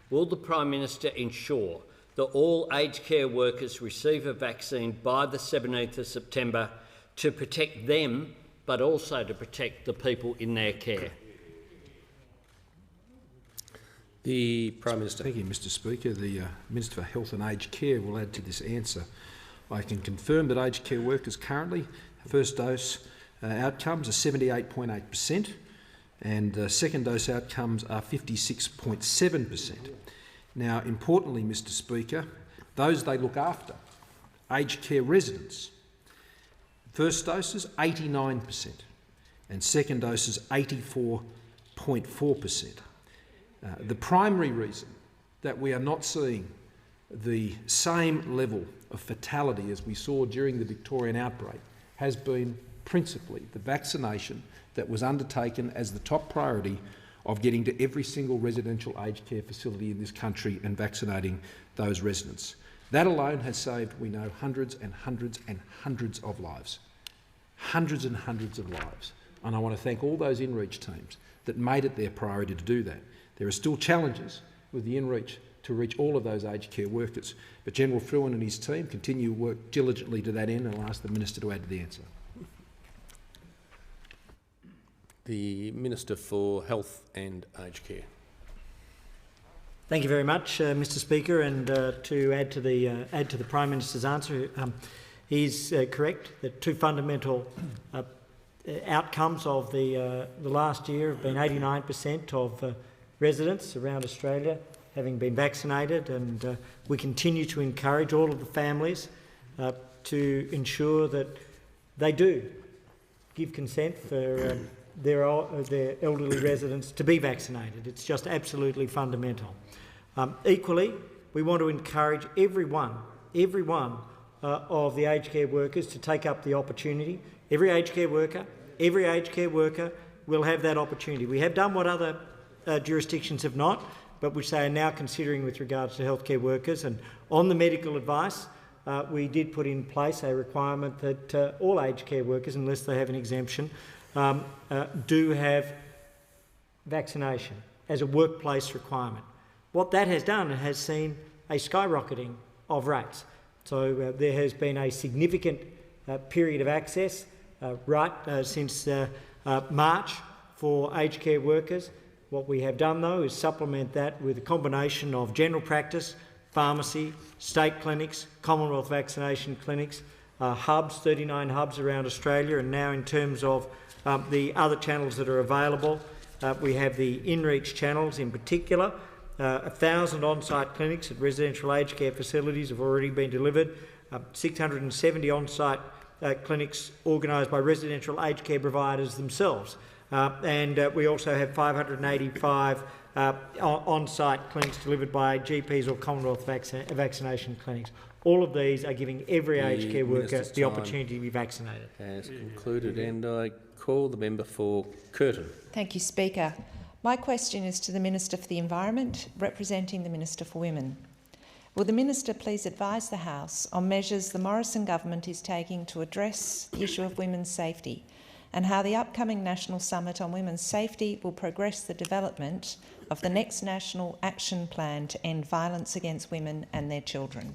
Will the Prime Minister ensure that all aged care workers receive a vaccine by the 17th of September to protect them, but also to protect the people in their care? The Prime Minister. Thank you, Mr Speaker. The Minister for Health and Aged Care will add to this answer. I can confirm that aged care workers currently, first dose outcomes are 78.8% and second dose outcomes are 56.7%. Now, importantly, Mr Speaker, those they look after, aged care residents, first doses 89% and second doses 84.4%. The primary reason that we are not seeing the same level of fatality as we saw during the Victorian outbreak has been principally the vaccination that was undertaken as the top priority of getting to every single residential aged care facility in this country and vaccinating those residents. That alone has saved, we know, hundreds and hundreds and hundreds of lives. Hundreds and hundreds of lives. And I want to thank all those InReach teams that made it their priority to do that. There are still challenges with the InReach to reach all of those aged care workers. But General Fruin and his team continue to work diligently to that end, and I'll ask the Minister to add to the answer. The Minister for Health and Aged Care. Thank you very much, Mr. Speaker. And to add to the Prime Minister's answer, he's correct that two fundamental outcomes of the last year have been 89% of residents around Australia having been vaccinated, and we continue to encourage all of the families to ensure that they do give consent for their elderly residents to be vaccinated. It's just absolutely fundamental. Equally, we want to encourage every one of the aged care workers to take up the opportunity. Every aged care worker will have that opportunity. We have done what other jurisdictions have not, but which they are now considering with regards to healthcare workers. And on the medical advice, we did put in place a requirement that all aged care workers, unless they have an exemption, do have vaccination as a workplace requirement. What that has done, it has seen a skyrocketing of rates. So there has been a significant period of access since March for aged care workers. What we have done, though, is supplement that with a combination of general practice, pharmacy, state clinics, Commonwealth vaccination clinics, hubs, 39 hubs around Australia, and now in terms of the other channels that are available, we have the in-reach channels in particular. 1,000 on-site clinics at residential aged care facilities have already been delivered. 670 on-site clinics organised by residential aged care providers themselves. And we also have 585 on-site clinics delivered by GPs or Commonwealth vaccination clinics. All of these are giving every aged care worker the opportunity to be vaccinated. Has concluded, and I call the member for Curtin. Thank you, Speaker. My question is to the Minister for the Environment, representing the Minister for Women. Will the Minister please advise the House on measures the Morrison government is taking to address the issue of women's safety, and how the upcoming National Summit on Women's Safety will progress the development of the next National Action Plan to end violence against women and their children?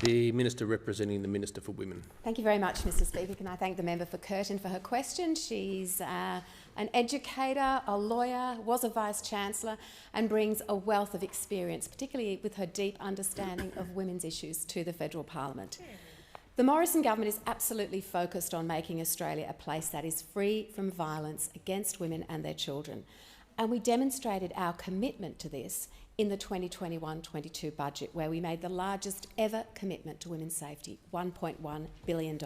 The Minister representing the Minister for Women. Thank you very much, Mr. Speaker. Can I thank the member for Curtin for her question? She's an educator, a lawyer, was a Vice-Chancellor, and brings a wealth of experience, particularly with her deep understanding of women's issues, to the Federal Parliament. The Morrison government is absolutely focused on making Australia a place that is free from violence against women and their children. And we demonstrated our commitment to this in the 2021-22 budget, where we made the largest ever commitment to women's safety, $1.1 billion.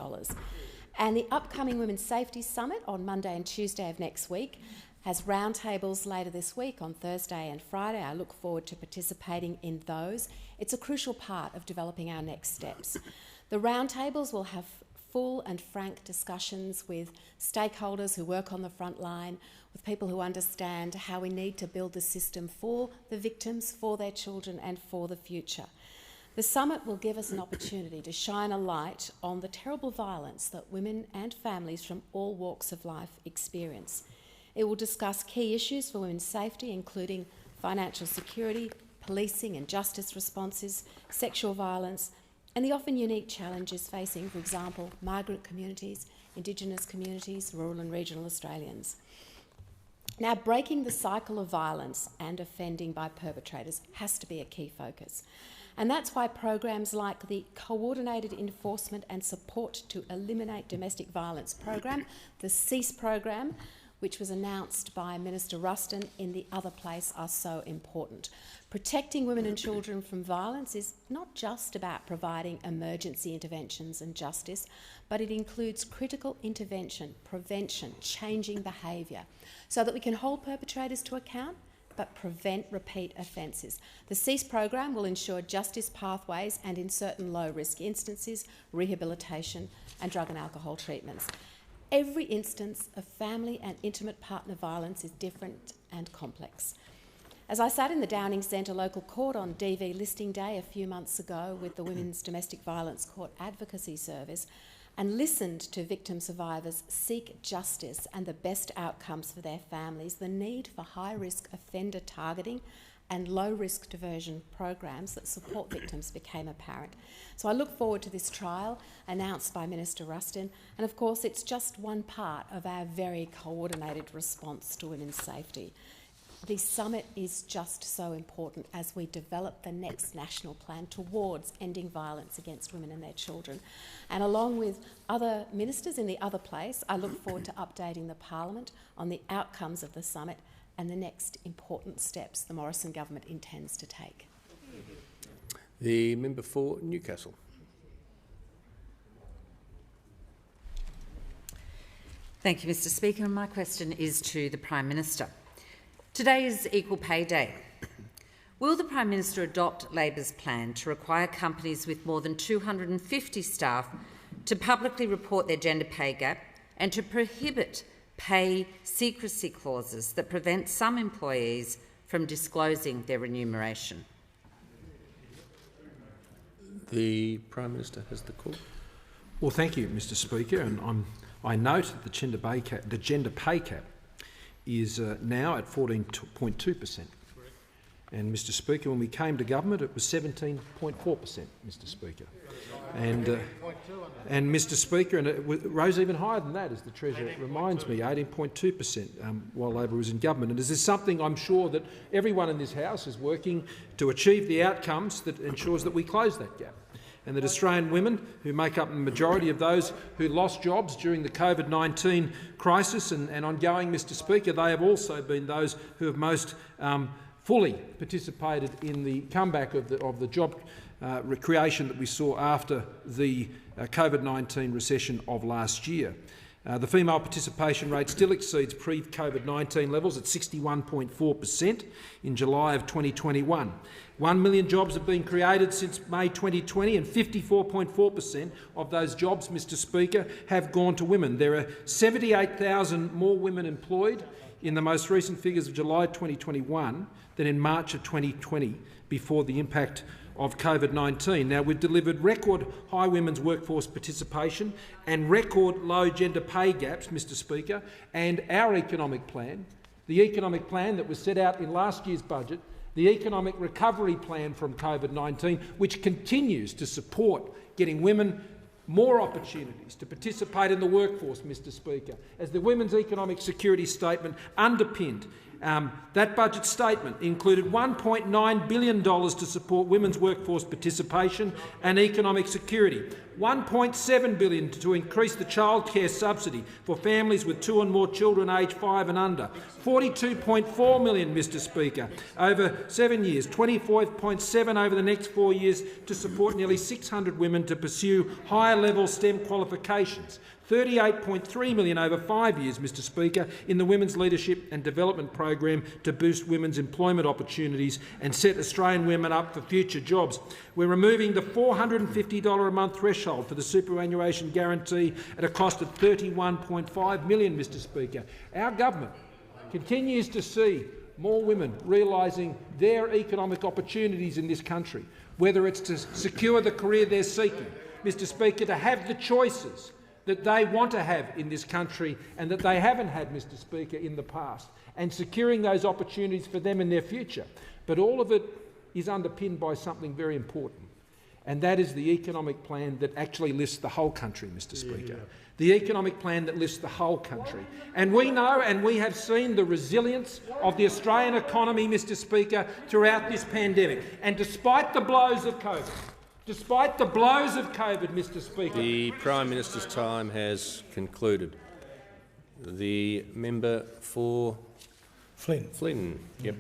And the upcoming Women's Safety Summit on Monday and Tuesday of next week has roundtables later this week on Thursday and Friday. I look forward to participating in those. It's a crucial part of developing our next steps. The roundtables will have full and frank discussions with stakeholders who work on the front line, with people who understand how we need to build the system for the victims, for their children and for the future. The summit will give us an opportunity to shine a light on the terrible violence that women and families from all walks of life experience. It will discuss key issues for women's safety, including financial security, policing and justice responses, sexual violence, and the often unique challenges facing, for example, migrant communities, Indigenous communities, rural and regional Australians. Now, breaking the cycle of violence and offending by perpetrators has to be a key focus. And that's why programs like the Coordinated Enforcement and Support to Eliminate Domestic Violence program, the CEASE program, which was announced by Minister Ruston in the other place, are so important. Protecting women and children from violence is not just about providing emergency interventions and justice, but it includes critical intervention, prevention, changing behaviour, so that we can hold perpetrators to account but prevent repeat offences. The CEASE program will ensure justice pathways and, in certain low-risk instances, rehabilitation and drug and alcohol treatments. Every instance of family and intimate partner violence is different and complex. As I sat in the Downing Centre local court on DV listing day a few months ago with the Women's Domestic Violence Court Advocacy Service and listened to victim survivors seek justice and the best outcomes for their families, the need for high-risk offender targeting and low-risk diversion programs that support victims became apparent. So I look forward to this trial announced by Minister Ruston, and of course it's just one part of our very coordinated response to women's safety. The summit is just so important as we develop the next national plan towards ending violence against women and their children. And along with other ministers in the other place, I look forward to updating the Parliament on the outcomes of the summit and the next important steps the Morrison government intends to take. The member for Newcastle. Thank you, Mr Speaker. And my question is to the Prime Minister. Today is Equal Pay Day. Will the Prime Minister adopt Labor's plan to require companies with more than 250 staff to publicly report their gender pay gap and to prohibit pay secrecy clauses that prevent some employees from disclosing their remuneration? The Prime Minister has the call. Well, thank you, Mr Speaker. And I note that the gender pay cap is now at 14.2%. And, Mr Speaker, when we came to government, it was 17.4%, Mr Speaker. And Mr Speaker, and it rose even higher than that, as the Treasurer reminds me, 18.2% while Labor was in government. And this is something I'm sure that everyone in this House is working to achieve the outcomes that ensures that we close that gap. And that Australian women, who make up the majority of those who lost jobs during the COVID-19 crisis and ongoing, Mr Speaker, they have also been those who have most fully participated in the comeback of the job creation that we saw after the COVID-19 recession of last year. The female participation rate still exceeds pre-COVID-19 levels at 61.4% in July of 2021. 1 million jobs have been created since May 2020, and 54.4% of those jobs, Mr Speaker, have gone to women. There are 78,000 more women employed in the most recent figures of July 2021 than in March of 2020, before the impact of COVID-19. Now, we've delivered record high women's workforce participation and record low gender pay gaps, Mr Speaker, and our economic plan, the economic plan that was set out in last year's budget, the economic recovery plan from COVID-19, which continues to support getting women more opportunities to participate in the workforce, Mr Speaker, as the Women's Economic Security Statement underpinned. That budget statement included $1.9 billion to support women's workforce participation and economic security, $1.7 billion to increase the childcare subsidy for families with 2 or more children aged 5 and under, $42.4 million, Mr Speaker, over 7 years, $24.7 over the next 4 years to support nearly 600 women to pursue higher-level STEM qualifications, $38.3 million over 5 years, Mr Speaker, in the Women's Leadership and Development Program to boost women's employment opportunities and set Australian women up for future jobs. We're removing the $450 a month threshold for the superannuation guarantee at a cost of $31.5 million, Mr Speaker. Our government continues to see more women realising their economic opportunities in this country, whether it's to secure the career they're seeking, Mr Speaker, to have the choices that they want to have in this country and that they haven't had, Mr Speaker, in the past, and securing those opportunities for them in their future. But all of it is underpinned by something very important, and that is the economic plan that actually lifts the whole country, Mr Speaker. The economic plan that lifts the whole country. And we know and we have seen the resilience of the Australian economy, Mr Speaker, throughout this pandemic. And despite the blows of COVID, Mr Speaker. The Prime Minister's time has concluded. The member for Flynn. Yep.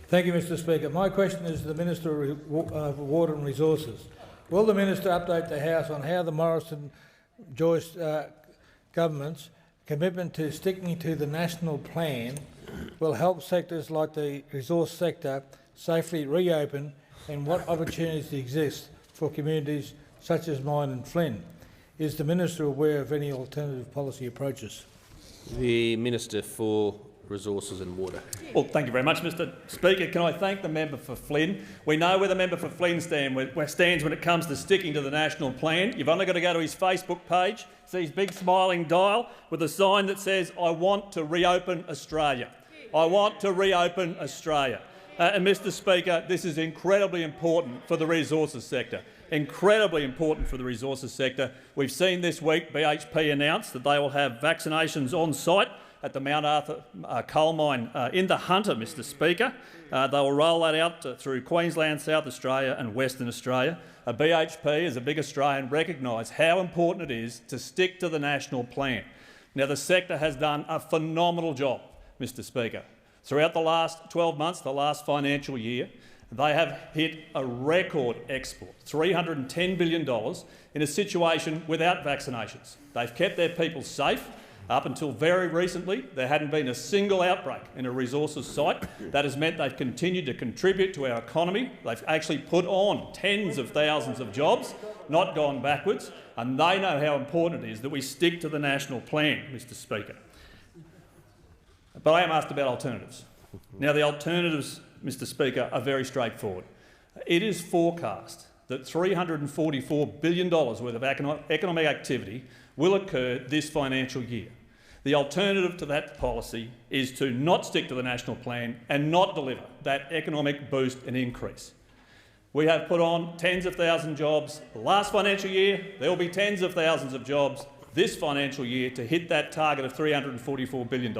Thank you, Mr Speaker. My question is to the Minister of Water and Resources. Will the Minister update the House on how the Morrison-Joyce government's commitment to sticking to the national plan will help sectors like the resource sector safely reopen, and what opportunities exist for communities such as mine and Flynn? Is the Minister aware of any alternative policy approaches? The Minister for Resources and Water. Well, thank you very much, Mr Speaker. Can I thank the member for Flynn? We know where the member for Flynn stands when it comes to sticking to the national plan. You've only got to go to his Facebook page, see his big smiling dial with a sign that says, "I want to reopen Australia." I want to reopen Australia. And Mr Speaker, this is incredibly important for the resources sector. Incredibly important for the resources sector. We've seen this week BHP announce that they will have vaccinations on site at the Mount Arthur coal mine in the Hunter, Mr Speaker. They will roll that out through Queensland, South Australia and Western Australia. BHP, as a big Australian, recognise how important it is to stick to the national plan. Now, the sector has done a phenomenal job, Mr Speaker. Throughout the last 12 months, the last financial year, they have hit a record export, $310 billion, in a situation without vaccinations. They've kept their people safe. Up until very recently, there hadn't been a single outbreak in a resources site. That has meant they've continued to contribute to our economy. They've actually put on tens of thousands of jobs, not gone backwards, and they know how important it is that we stick to the national plan, Mr Speaker. But I am asked about alternatives. Now, the alternatives, Mr Speaker, are very straightforward. It is forecast that $344 billion worth of economic activity will occur this financial year. The alternative to that policy is to not stick to the national plan and not deliver that economic boost and increase. We have put on tens of thousands of jobs last financial year. There will be tens of thousands of jobs this financial year to hit that target of $344 billion.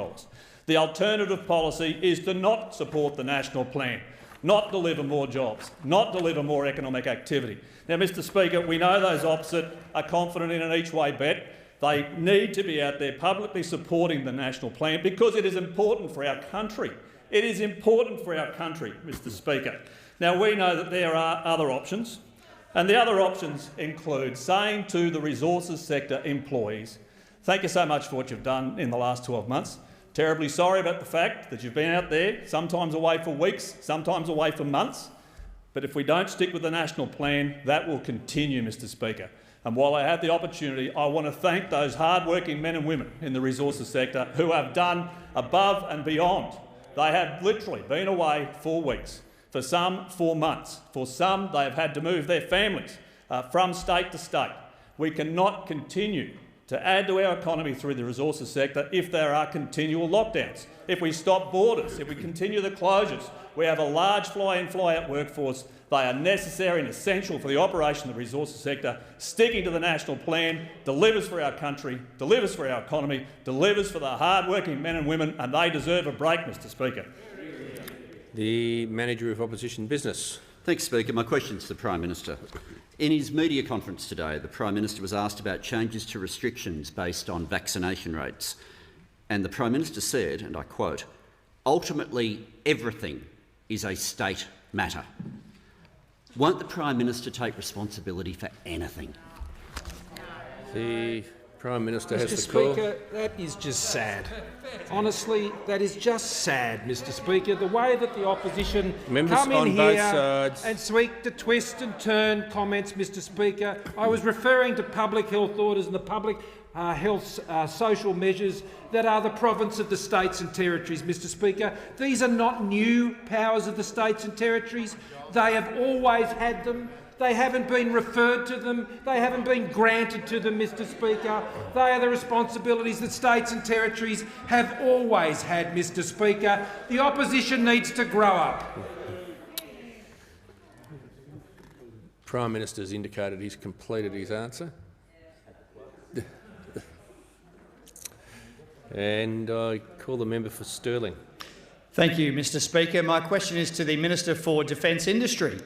The alternative policy is to not support the national plan, not deliver more jobs, not deliver more economic activity. Now, Mr Speaker, we know those opposite are confident in an each-way bet. They need to be out there publicly supporting the national plan because it is important for our country. It is important for our country, Mr Speaker. Now, we know that there are other options, and the other options include saying to the resources sector employees, thank you so much for what you've done in the last 12 months. Terribly sorry about the fact that you've been out there, sometimes away for weeks, sometimes away for months. But if we don't stick with the national plan, that will continue, Mr Speaker. And while I have the opportunity, I want to thank those hard-working men and women in the resources sector who have done above and beyond. They have literally been away for weeks, for some 4 months. For some, they have had to move their families from state to state. We cannot continue to add to our economy through the resources sector if there are continual lockdowns. If we stop borders, if we continue the closures, we have a large fly-in, fly-out workforce. They are necessary and essential for the operation of the resources sector. Sticking to the national plan delivers for our country, delivers for our economy, delivers for the hard-working men and women, and they deserve a break, Mr Speaker. The Manager of Opposition Business. Thanks, Speaker. My question is to the Prime Minister. In his media conference today, the Prime Minister was asked about changes to restrictions based on vaccination rates. And the Prime Minister said, and I quote, ultimately everything is a state matter. Won't the Prime Minister take responsibility for anything? The Prime Minister has the call. Mr Speaker, that is just sad. Honestly, that is just sad, Mr Speaker. The way that the opposition come in here and seek to twist and turn comments, Mr Speaker. I was referring to public health orders and the public health social measures that are the province of the states and territories, Mr Speaker. These are not new powers of the states and territories. They have always had them. They haven't been referred to them. They haven't been granted to them, Mr Speaker. They are the responsibilities that states and territories have always had, Mr Speaker. The opposition needs to grow up. Prime Minister has indicated he's completed his answer. And I call the member for Stirling. Thank you, Mr Speaker. My question is to the Minister for Defence Industry.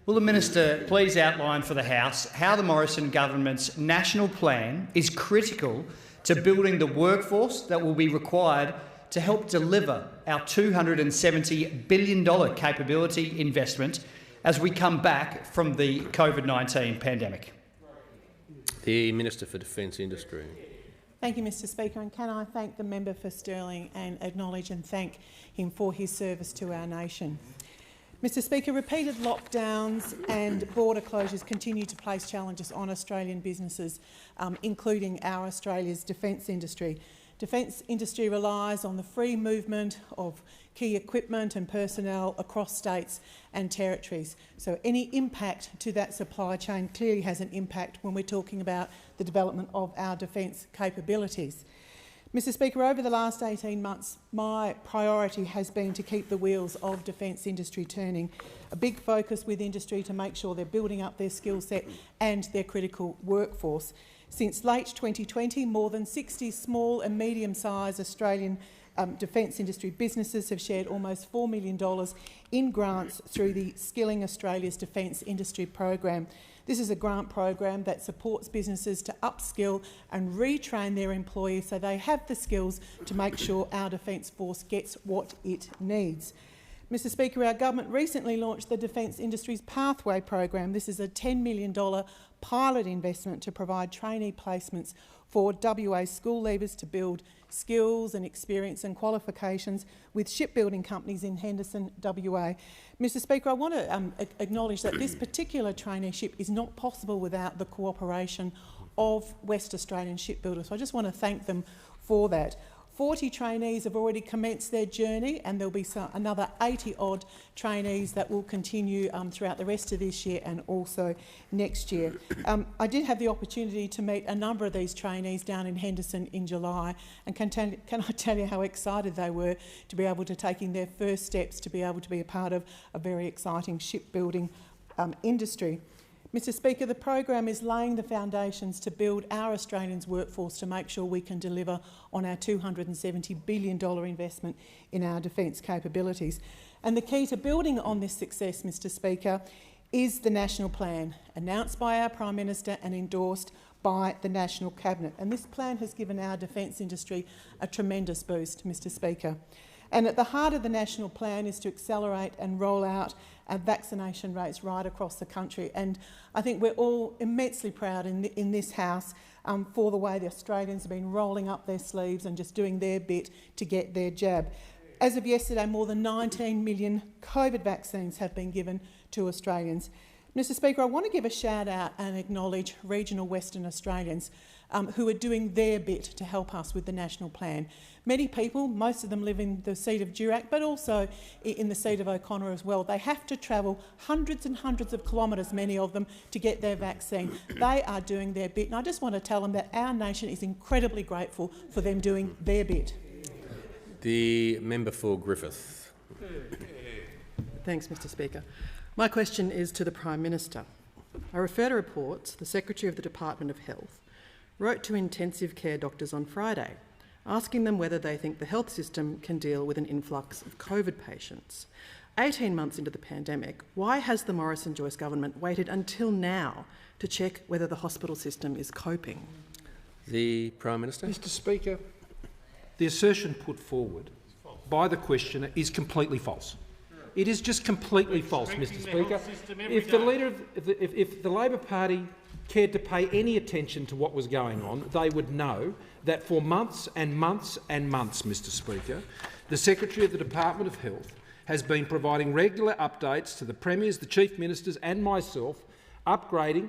Will the Minister please outline for the House how the Morrison government's national plan is critical to building the workforce that will be required to help deliver our $270 billion capability investment as we come back from the COVID-19 pandemic? The Minister for Defence Industry. Thank you, Mr Speaker, and can I thank the member for Stirling and acknowledge and thank him for his service to our nation. Mr Speaker, repeated lockdowns and border closures continue to place challenges on Australian businesses, including our Australia's defence industry. Defence industry relies on the free movement of key equipment and personnel across states and territories. So any impact to that supply chain clearly has an impact when we're talking about the development of our defence capabilities. Mr Speaker, over the last 18 months, my priority has been to keep the wheels of defence industry turning. A big focus with industry to make sure they're building up their skill set and their critical workforce. Since late 2020, more than 60 small and medium-sized Australian defence industry businesses have shared almost $4 million in grants through the Skilling Australia's Defence Industry Program. This is a grant program that supports businesses to upskill and retrain their employees so they have the skills to make sure our Defence Force gets what it needs. Mr Speaker, our government recently launched the Defence Industries Pathway Program. This is a $10 million pilot investment to provide trainee placements for WA school leavers to build skills and experience and qualifications with shipbuilding companies in Henderson, WA. Mr Speaker, I want to acknowledge that this particular traineeship is not possible without the cooperation of West Australian shipbuilders. So I just want to thank them for that. 40 trainees have already commenced their journey, and there'll be another 80-odd trainees that will continue throughout the rest of this year and also next year. I did have the opportunity to meet a number of these trainees down in Henderson in July, and can I tell you how excited they were to be able to taking their first steps to be able to be a part of a very exciting shipbuilding industry. Mr Speaker, the program is laying the foundations to build our Australians' workforce to make sure we can deliver on our $270 billion investment in our defence capabilities. And the key to building on this success, Mr Speaker, is the National Plan, announced by our Prime Minister and endorsed by the National Cabinet. And this plan has given our defence industry a tremendous boost, Mr Speaker. And at the heart of the National Plan is to accelerate and roll out our vaccination rates right across the country. And I think we're all immensely proud in this House for the way the Australians have been rolling up their sleeves and just doing their bit to get their jab. As of yesterday, more than 19 million COVID vaccines have been given to Australians. Mr Speaker, I want to give a shout out and acknowledge regional Western Australians who are doing their bit to help us with the National Plan. Many people, most of them live in the seat of Durack, but also in the seat of O'Connor as well. They have to travel hundreds and hundreds of kilometres, many of them, to get their vaccine. They are doing their bit, and I just want to tell them that our nation is incredibly grateful for them doing their bit. The member for Griffith. Thanks, Mr Speaker. My question is to the Prime Minister. I refer to reports the Secretary of the Department of Health wrote to intensive care doctors on Friday, asking them whether they think the health system can deal with an influx of COVID patients. 18 months into the pandemic, why has the Morrison-Joyce government waited until now to check whether the hospital system is coping? The Prime Minister. Mr Speaker, the assertion put forward by the questioner is completely false. It is just completely false, Mr Speaker. If the Labor Party cared to pay any attention to what was going on, they would know that for months and months and months, Mr Speaker, the Secretary of the Department of Health has been providing regular updates to the Premiers, the Chief Ministers and myself, upgrading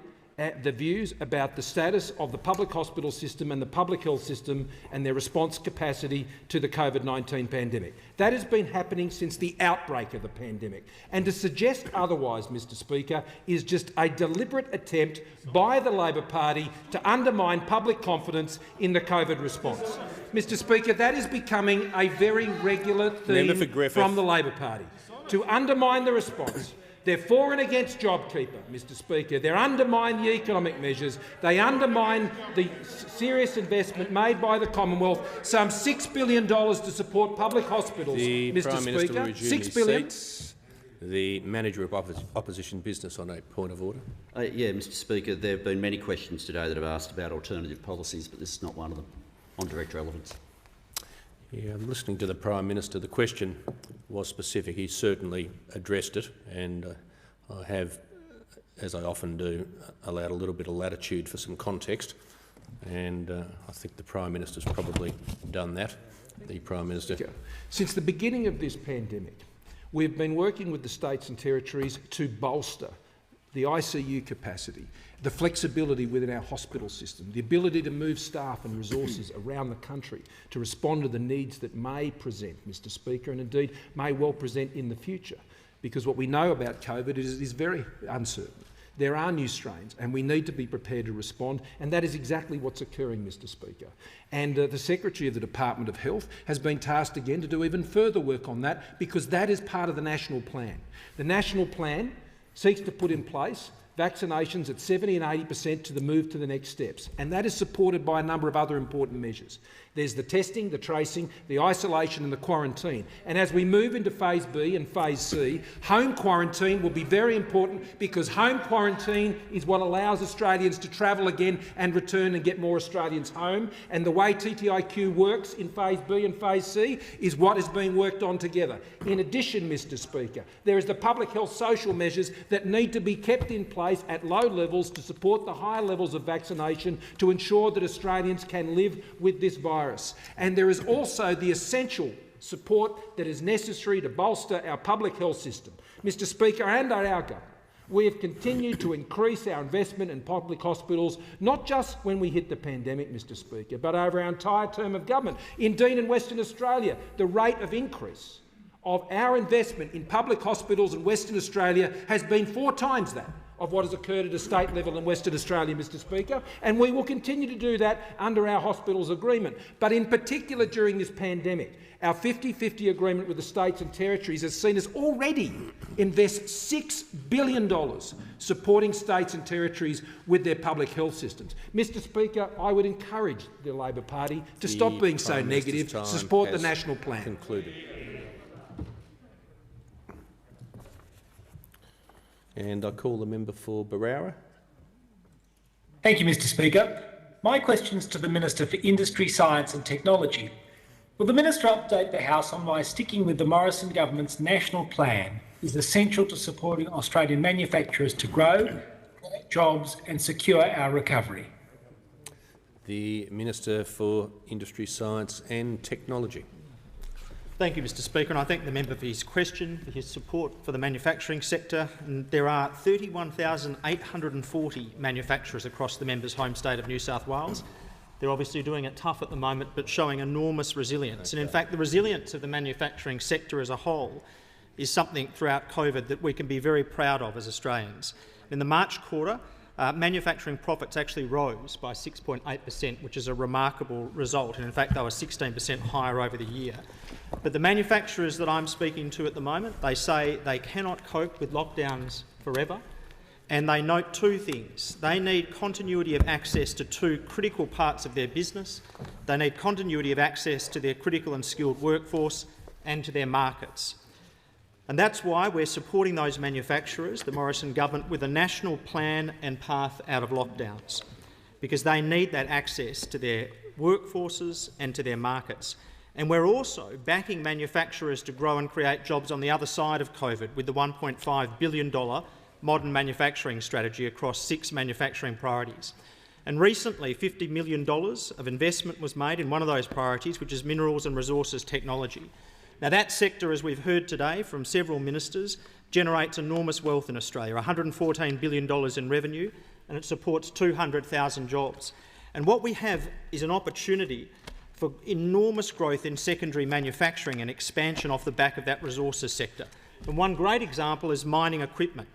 the views about the status of the public hospital system and the public health system and their response capacity to the COVID-19 pandemic. That has been happening since the outbreak of the pandemic. And to suggest otherwise, Mr Speaker, is just a deliberate attempt by the Labor Party to undermine public confidence in the COVID response. Mr Speaker, that is becoming a very regular theme from the Labor Party, to undermine the response. They're for and against JobKeeper, Mr Speaker. They undermine the economic measures. They undermine the serious investment made by the Commonwealth, some $6 billion to support public hospitals, Mr Prime Minister will resume $6 billion. seats. The Manager of Opposition Business on a point of order. Yeah, Mr Speaker, there have been many questions today that have asked about alternative policies, but this is not one of them, on direct relevance. Yeah, I'm listening to the Prime Minister. The question was specific. He certainly addressed it, and I have, as I often do, allowed a little bit of latitude for some context, and I think the Prime Minister's probably done that. The Prime Minister. Since the beginning of this pandemic, we've been working with the states and territories to bolster the ICU capacity, the flexibility within our hospital system, the ability to move staff and resources around the country to respond to the needs that may present, Mr Speaker, and indeed may well present in the future. Because what we know about COVID is very uncertain. There are new strains, and we need to be prepared to respond, and that is exactly what's occurring, Mr Speaker. And the Secretary of the Department of Health has been tasked again to do even further work on that, because that is part of the national plan. The national plan seeks to put in place vaccinations at 70 and 80% to the move to the next steps, and that is supported by a number of other important measures. There's the testing, the tracing, the isolation and the quarantine. And as we move into Phase B and Phase C, home quarantine will be very important, because home quarantine is what allows Australians to travel again and return and get more Australians home. And the way TTIQ works in Phase B and Phase C is what is being worked on together. In addition, Mr Speaker, there is the public health social measures that need to be kept in place at low levels to support the higher levels of vaccination to ensure that Australians can live with this virus. And there is also the essential support that is necessary to bolster our public health system. Mr Speaker, and our government, we have continued to increase our investment in public hospitals, not just when we hit the pandemic, Mr Speaker, but over our entire term of government. Indeed, in Western Australia, the rate of increase of our investment in public hospitals in Western Australia has been 4 times that of what has occurred at a state level in Western Australia, Mr Speaker, and we will continue to do that under our hospitals agreement. But in particular during this pandemic, our 50-50 agreement with the states and territories has seen us already invest $6 billion supporting states and territories with their public health systems. Mr Speaker, I would encourage the Labor Party to stop being so negative, to support the national plan. Concluded. And I call the member for Barara. Thank you, Mr Speaker. My question is to the Minister for Industry, Science and Technology. Will the Minister update the House on why sticking with the Morrison government's national plan is essential to supporting Australian manufacturers to grow, create jobs and secure our recovery? The Minister for Industry, Science and Technology. Thank you, Mr Speaker, and I thank the member for his question, for his support for the manufacturing sector. And there are 31,840 manufacturers across the member's home state of New South Wales. They're obviously doing it tough at the moment, but showing enormous resilience. And in fact, the resilience of the manufacturing sector as a whole is something throughout COVID that we can be very proud of as Australians. In the March quarter, manufacturing profits actually rose by 6.8%, which is a remarkable result, and in fact they were 16% higher over the year. But the manufacturers that I'm speaking to at the moment, they say they cannot cope with lockdowns forever, and they note 2 things. They need continuity of access to 2 critical parts of their business. They need continuity of access to their critical and skilled workforce and to their markets. And that's why we're supporting those manufacturers, the Morrison government, with a national plan and path out of lockdowns, because they need that access to their workforces and to their markets. And we're also backing manufacturers to grow and create jobs on the other side of COVID with the $1.5 billion modern manufacturing strategy across 6 manufacturing priorities. And recently, $50 million of investment was made in one of those priorities, which is minerals and resources technology. Now, that sector, as we've heard today from several ministers, generates enormous wealth in Australia, $114 billion in revenue, and it supports 200,000 jobs. And what we have is an opportunity for enormous growth in secondary manufacturing and expansion off the back of that resources sector. And one great example is mining equipment.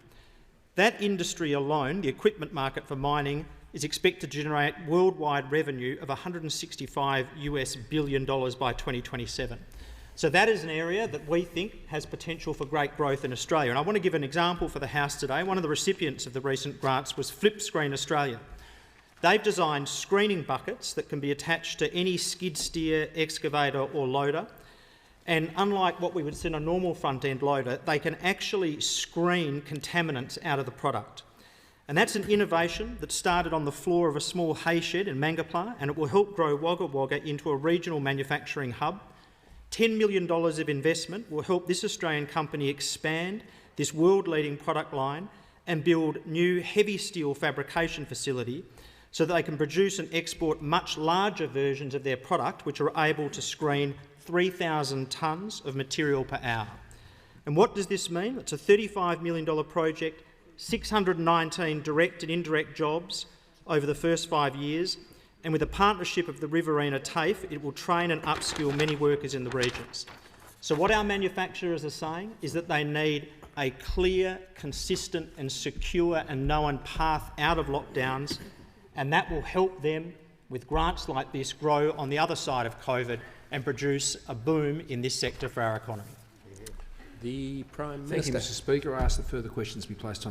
That industry alone, the equipment market for mining, is expected to generate worldwide revenue of $165 billion by 2027. So that is an area that we think has potential for great growth in Australia. And I want to give an example for the House today. One of the recipients of the recent grants was Flip Screen Australia. They've designed screening buckets that can be attached to any skid steer, excavator or loader. And unlike what we would see in a normal front-end loader, they can actually screen contaminants out of the product. And that's an innovation that started on the floor of a small hay shed in Mangapla, and it will help grow Wagga Wagga into a regional manufacturing hub. $10 million of investment will help this Australian company expand this world-leading product line and build new heavy steel fabrication facility so that they can produce and export much larger versions of their product, which are able to screen 3,000 tonnes of material per hour. And what does this mean? It's a $35 million project, 619 direct and indirect jobs over the first 5 years, and with a partnership of the Riverina TAFE, it will train and upskill many workers in the regions. So what our manufacturers are saying is that they need a clear, consistent and secure and known path out of lockdowns, and that will help them, with grants like this, grow on the other side of COVID and produce a boom in this sector for our economy. The Prime Minister. Thank you, Mr Speaker. I ask that further questions be placed on the